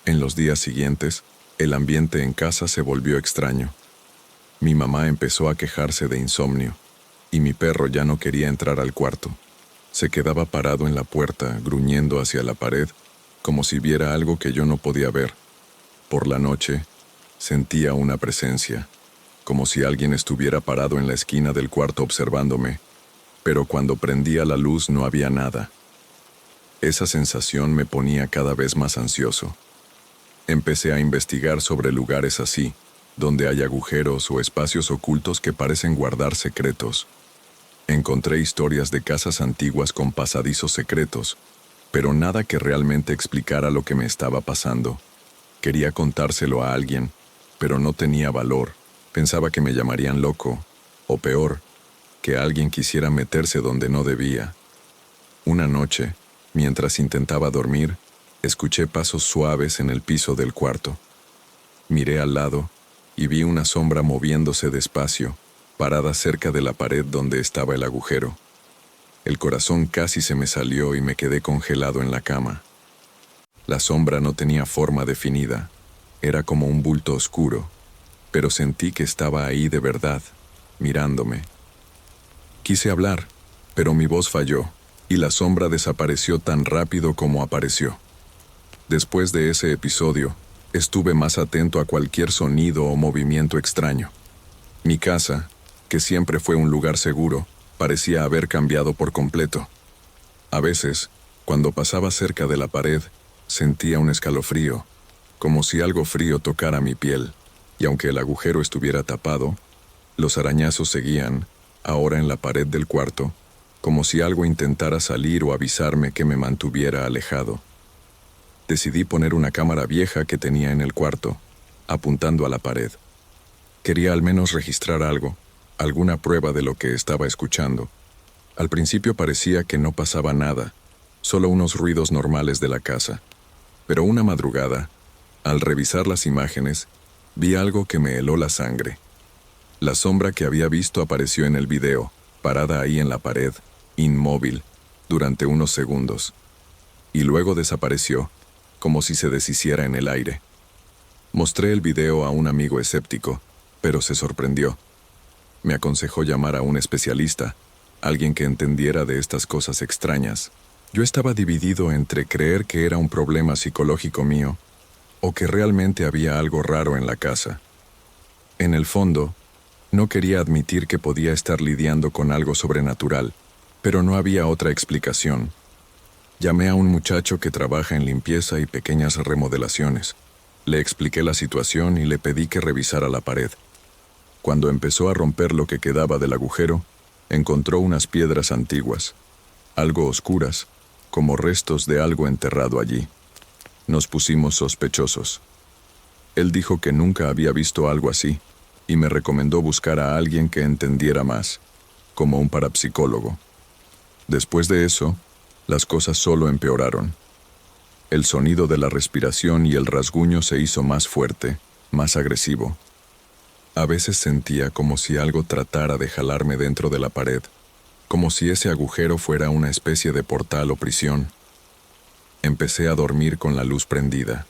En los días siguientes, el ambiente en casa se volvió extraño. Mi mamá empezó a quejarse de insomnio, y mi perro ya no quería entrar al cuarto. Se quedaba parado en la puerta, gruñendo hacia la pared, como si viera algo que yo no podía ver. Por la noche, sentía una presencia, como si alguien estuviera parado en la esquina del cuarto observándome, pero cuando prendía la luz no había nada. Esa sensación me ponía cada vez más ansioso. Empecé a investigar sobre lugares así, donde hay agujeros o espacios ocultos que parecen guardar secretos. Encontré historias de casas antiguas con pasadizos secretos, pero nada que realmente explicara lo que me estaba pasando. Quería contárselo a alguien, pero no tenía valor. Pensaba que me llamarían loco, o peor, que alguien quisiera meterse donde no debía. Una noche, mientras intentaba dormir, escuché pasos suaves en el piso del cuarto. Miré al lado y vi una sombra moviéndose despacio, parada cerca de la pared donde estaba el agujero. El corazón casi se me salió y me quedé congelado en la cama. La sombra no tenía forma definida, era como un bulto oscuro, pero sentí que estaba ahí de verdad, mirándome. Quise hablar, pero mi voz falló, y la sombra desapareció tan rápido como apareció. Después de ese episodio, estuve más atento a cualquier sonido o movimiento extraño. Mi casa, que siempre fue un lugar seguro, parecía haber cambiado por completo. A veces, cuando pasaba cerca de la pared, sentía un escalofrío, como si algo frío tocara mi piel, y aunque el agujero estuviera tapado, los arañazos seguían, ahora en la pared del cuarto, como si algo intentara salir o avisarme que me mantuviera alejado. Decidí poner una cámara vieja que tenía en el cuarto, apuntando a la pared. Quería al menos registrar algo, alguna prueba de lo que estaba escuchando. Al principio parecía que no pasaba nada, solo unos ruidos normales de la casa. Pero una madrugada, al revisar las imágenes, vi algo que me heló la sangre. La sombra que había visto apareció en el video, parada ahí en la pared, inmóvil, durante unos segundos. Y luego desapareció, como si se deshiciera en el aire. Mostré el video a un amigo escéptico, pero se sorprendió. Me aconsejó llamar a un especialista, alguien que entendiera de estas cosas extrañas. Yo estaba dividido entre creer que era un problema psicológico mío, o que realmente había algo raro en la casa. En el fondo, no quería admitir que podía estar lidiando con algo sobrenatural, pero no había otra explicación. Llamé a un muchacho que trabaja en limpieza y pequeñas remodelaciones. Le expliqué la situación y le pedí que revisara la pared. Cuando empezó a romper lo que quedaba del agujero, encontró unas piedras antiguas, algo oscuras, como restos de algo enterrado allí. Nos pusimos sospechosos. Él dijo que nunca había visto algo así, y me recomendó buscar a alguien que entendiera más, como un parapsicólogo. Después de eso, las cosas solo empeoraron. El sonido de la respiración y el rasguño se hizo más fuerte, más agresivo. A veces sentía como si algo tratara de jalarme dentro de la pared, como si ese agujero fuera una especie de portal o prisión. Empecé a dormir con la luz prendida,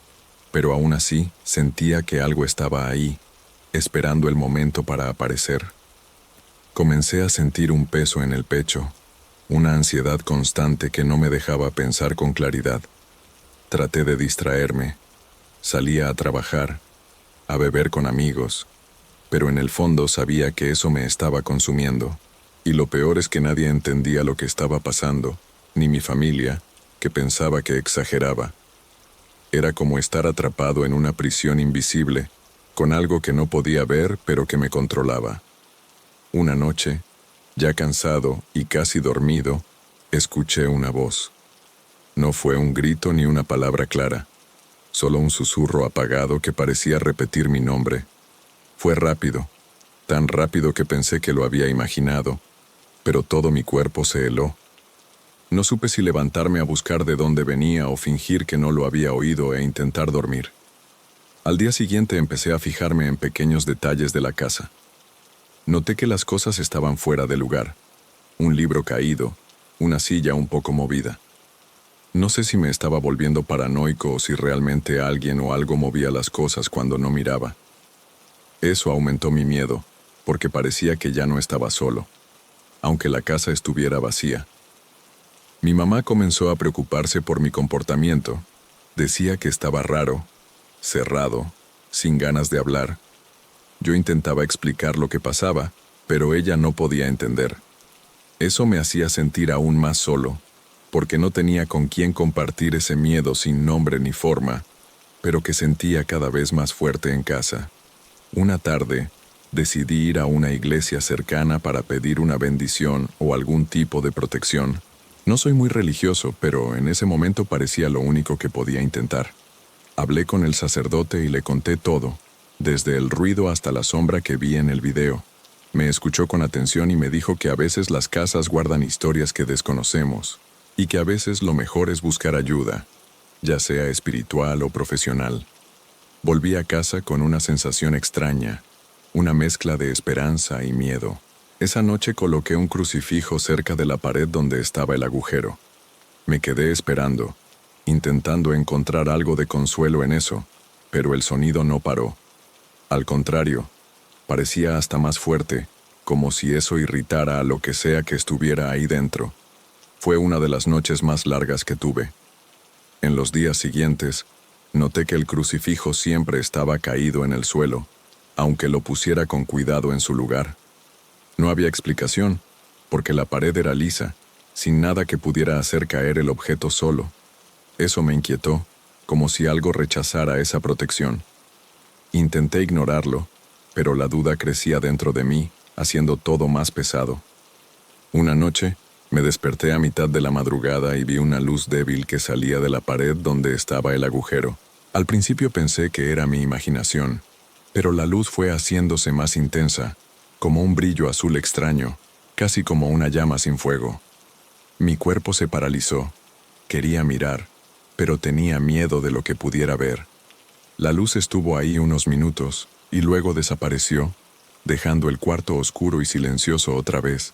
pero aún así sentía que algo estaba ahí, esperando el momento para aparecer. Comencé a sentir un peso en el pecho, una ansiedad constante que no me dejaba pensar con claridad. Traté de distraerme, salía a trabajar, a beber con amigos, pero en el fondo sabía que eso me estaba consumiendo. Y lo peor es que nadie entendía lo que estaba pasando, ni mi familia, que pensaba que exageraba. Era como estar atrapado en una prisión invisible, con algo que no podía ver pero que me controlaba. Una noche, ya cansado y casi dormido, escuché una voz. No fue un grito ni una palabra clara, solo un susurro apagado que parecía repetir mi nombre. Fue rápido, tan rápido que pensé que lo había imaginado, pero todo mi cuerpo se heló. No supe si levantarme a buscar de dónde venía o fingir que no lo había oído e intentar dormir. Al día siguiente empecé a fijarme en pequeños detalles de la casa. Noté que las cosas estaban fuera de lugar. Un libro caído, una silla un poco movida. No sé si me estaba volviendo paranoico o si realmente alguien o algo movía las cosas cuando no miraba. Eso aumentó mi miedo, porque parecía que ya no estaba solo, aunque la casa estuviera vacía. Mi mamá comenzó a preocuparse por mi comportamiento. Decía que estaba raro, cerrado, sin ganas de hablar. Yo intentaba explicar lo que pasaba, pero ella no podía entender. Eso me hacía sentir aún más solo, porque no tenía con quién compartir ese miedo sin nombre ni forma, pero que sentía cada vez más fuerte en casa. Una tarde, decidí ir a una iglesia cercana para pedir una bendición o algún tipo de protección. No soy muy religioso, pero en ese momento parecía lo único que podía intentar. Hablé con el sacerdote y le conté todo, desde el ruido hasta la sombra que vi en el video. Me escuchó con atención y me dijo que a veces las casas guardan historias que desconocemos, y que a veces lo mejor es buscar ayuda, ya sea espiritual o profesional. Volví a casa con una sensación extraña, una mezcla de esperanza y miedo. Esa noche coloqué un crucifijo cerca de la pared donde estaba el agujero. Me quedé esperando, intentando encontrar algo de consuelo en eso, pero el sonido no paró. Al contrario, parecía hasta más fuerte, como si eso irritara a lo que sea que estuviera ahí dentro. Fue una de las noches más largas que tuve. En los días siguientes, noté que el crucifijo siempre estaba caído en el suelo, aunque lo pusiera con cuidado en su lugar. No había explicación, porque la pared era lisa, sin nada que pudiera hacer caer el objeto solo. Eso me inquietó, como si algo rechazara esa protección. Intenté ignorarlo, pero la duda crecía dentro de mí, haciendo todo más pesado. Una noche, me desperté a mitad de la madrugada y vi una luz débil que salía de la pared donde estaba el agujero. Al principio pensé que era mi imaginación, pero la luz fue haciéndose más intensa, como un brillo azul extraño, casi como una llama sin fuego. Mi cuerpo se paralizó. Quería mirar, pero tenía miedo de lo que pudiera ver. La luz estuvo ahí unos minutos y luego desapareció, dejando el cuarto oscuro y silencioso otra vez.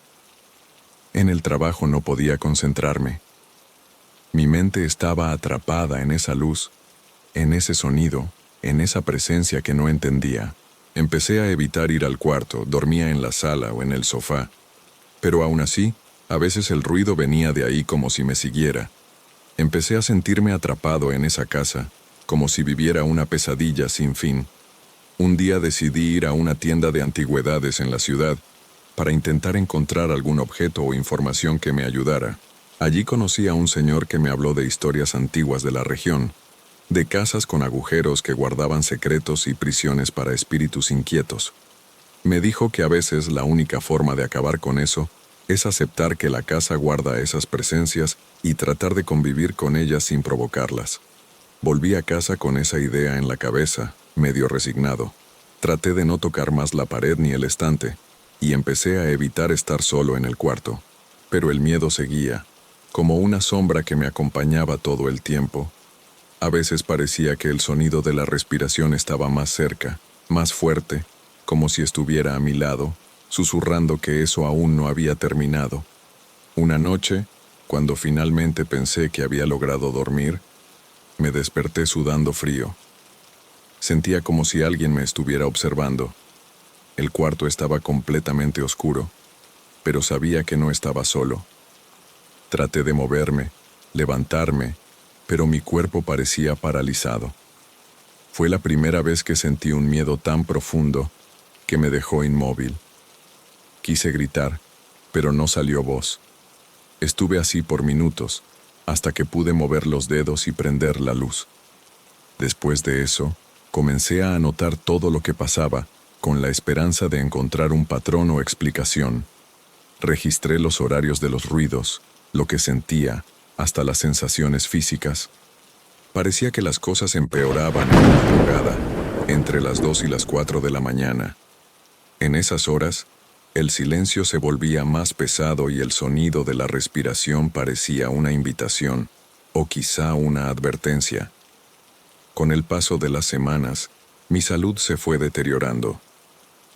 En el trabajo no podía concentrarme. Mi mente estaba atrapada en esa luz, en ese sonido, en esa presencia que no entendía. Empecé a evitar ir al cuarto, dormía en la sala o en el sofá. Pero aún así, a veces el ruido venía de ahí como si me siguiera. Empecé a sentirme atrapado en esa casa, como si viviera una pesadilla sin fin. Un día decidí ir a una tienda de antigüedades en la ciudad para intentar encontrar algún objeto o información que me ayudara. Allí conocí a un señor que me habló de historias antiguas de la región, de casas con agujeros que guardaban secretos y prisiones para espíritus inquietos. Me dijo que a veces la única forma de acabar con eso es aceptar que la casa guarda esas presencias y tratar de convivir con ellas sin provocarlas. Volví a casa con esa idea en la cabeza, medio resignado. Traté de no tocar más la pared ni el estante, y empecé a evitar estar solo en el cuarto. Pero el miedo seguía, como una sombra que me acompañaba todo el tiempo. A veces parecía que el sonido de la respiración estaba más cerca, más fuerte, como si estuviera a mi lado, susurrando que eso aún no había terminado. Una noche, cuando finalmente pensé que había logrado dormir, me desperté sudando frío. Sentía como si alguien me estuviera observando. El cuarto estaba completamente oscuro, pero sabía que no estaba solo. Traté de moverme, levantarme, pero mi cuerpo parecía paralizado. Fue la primera vez que sentí un miedo tan profundo que me dejó inmóvil. Quise gritar, pero no salió voz. Estuve así por minutos, hasta que pude mover los dedos y prender la luz. Después de eso, comencé a anotar todo lo que pasaba, con la esperanza de encontrar un patrón o explicación. Registré los horarios de los ruidos, lo que sentía, hasta las sensaciones físicas. Parecía que las cosas empeoraban en la madrugada, entre las 2 y las 4 de la mañana. En esas horas, el silencio se volvía más pesado y el sonido de la respiración parecía una invitación, o quizá una advertencia. Con el paso de las semanas, mi salud se fue deteriorando.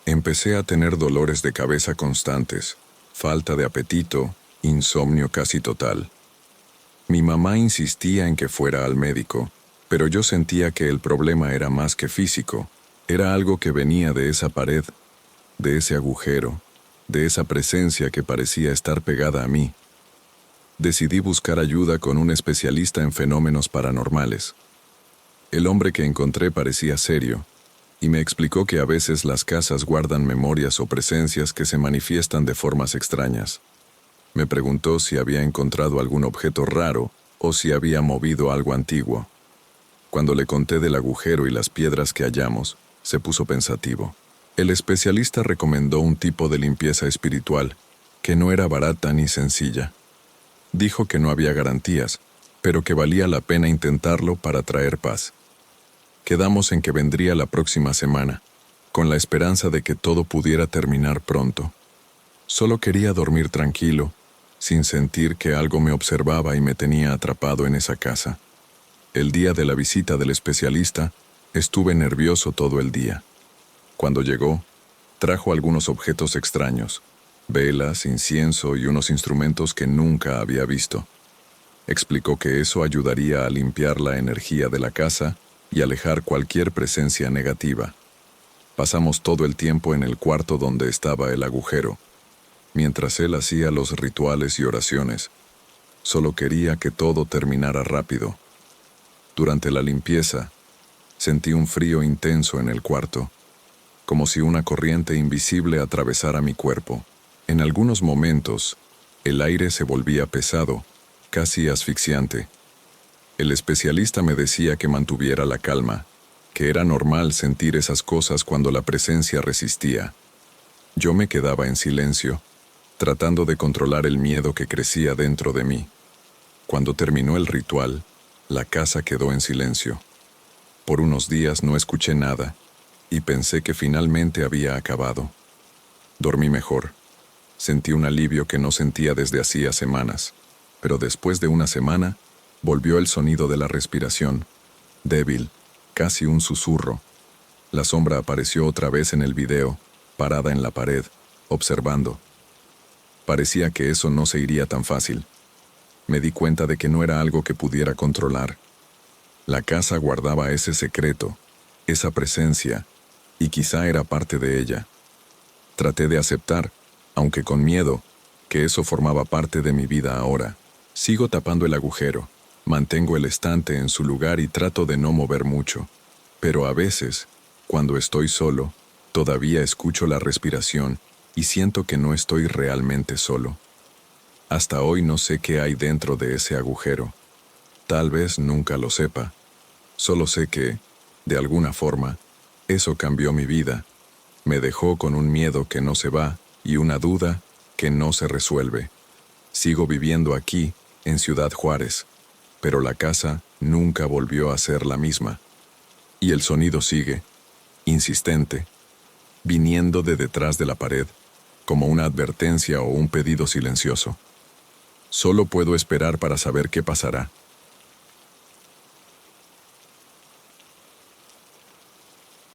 Empecé a tener dolores de cabeza constantes, falta de apetito, insomnio casi total. Mi mamá insistía en que fuera al médico, pero yo sentía que el problema era más que físico, era algo que venía de esa pared, de ese agujero, de esa presencia que parecía estar pegada a mí. Decidí buscar ayuda con un especialista en fenómenos paranormales. El hombre que encontré parecía serio, y me explicó que a veces las casas guardan memorias o presencias que se manifiestan de formas extrañas. Me preguntó si había encontrado algún objeto raro o si había movido algo antiguo. Cuando le conté del agujero y las piedras que hallamos, se puso pensativo. El especialista recomendó un tipo de limpieza espiritual que no era barata ni sencilla. Dijo que no había garantías, pero que valía la pena intentarlo para traer paz. Quedamos en que vendría la próxima semana, con la esperanza de que todo pudiera terminar pronto. Solo quería dormir tranquilo, sin sentir que algo me observaba y me tenía atrapado en esa casa. El día de la visita del especialista, estuve nervioso todo el día. Cuando llegó, trajo algunos objetos extraños, velas, incienso y unos instrumentos que nunca había visto. Explicó que eso ayudaría a limpiar la energía de la casa y alejar cualquier presencia negativa. Pasamos todo el tiempo en el cuarto donde estaba el agujero, mientras él hacía los rituales y oraciones. Solo quería que todo terminara rápido. Durante la limpieza, sentí un frío intenso en el cuarto, como si una corriente invisible atravesara mi cuerpo. En algunos momentos, el aire se volvía pesado, casi asfixiante. El especialista me decía que mantuviera la calma, que era normal sentir esas cosas cuando la presencia resistía. Yo me quedaba en silencio, tratando de controlar el miedo que crecía dentro de mí. Cuando terminó el ritual, la casa quedó en silencio. Por unos días no escuché nada, y pensé que finalmente había acabado. Dormí mejor. Sentí un alivio que no sentía desde hacía semanas, pero después de una semana, volvió el sonido de la respiración, débil, casi un susurro. La sombra apareció otra vez en el video, parada en la pared, observando. Parecía que eso no se iría tan fácil. Me di cuenta de que no era algo que pudiera controlar. La casa guardaba ese secreto, esa presencia, y quizá era parte de ella. Traté de aceptar, aunque con miedo, que eso formaba parte de mi vida ahora. Sigo tapando el agujero, mantengo el estante en su lugar y trato de no mover mucho. Pero a veces, cuando estoy solo, todavía escucho la respiración y siento que no estoy realmente solo. Hasta hoy no sé qué hay dentro de ese agujero. Tal vez nunca lo sepa. Solo sé que, de alguna forma, eso cambió mi vida. Me dejó con un miedo que no se va y una duda que no se resuelve. Sigo viviendo aquí, en Ciudad Juárez, pero la casa nunca volvió a ser la misma. Y el sonido sigue, insistente, viniendo de detrás de la pared, como una advertencia o un pedido silencioso. Solo puedo esperar para saber qué pasará.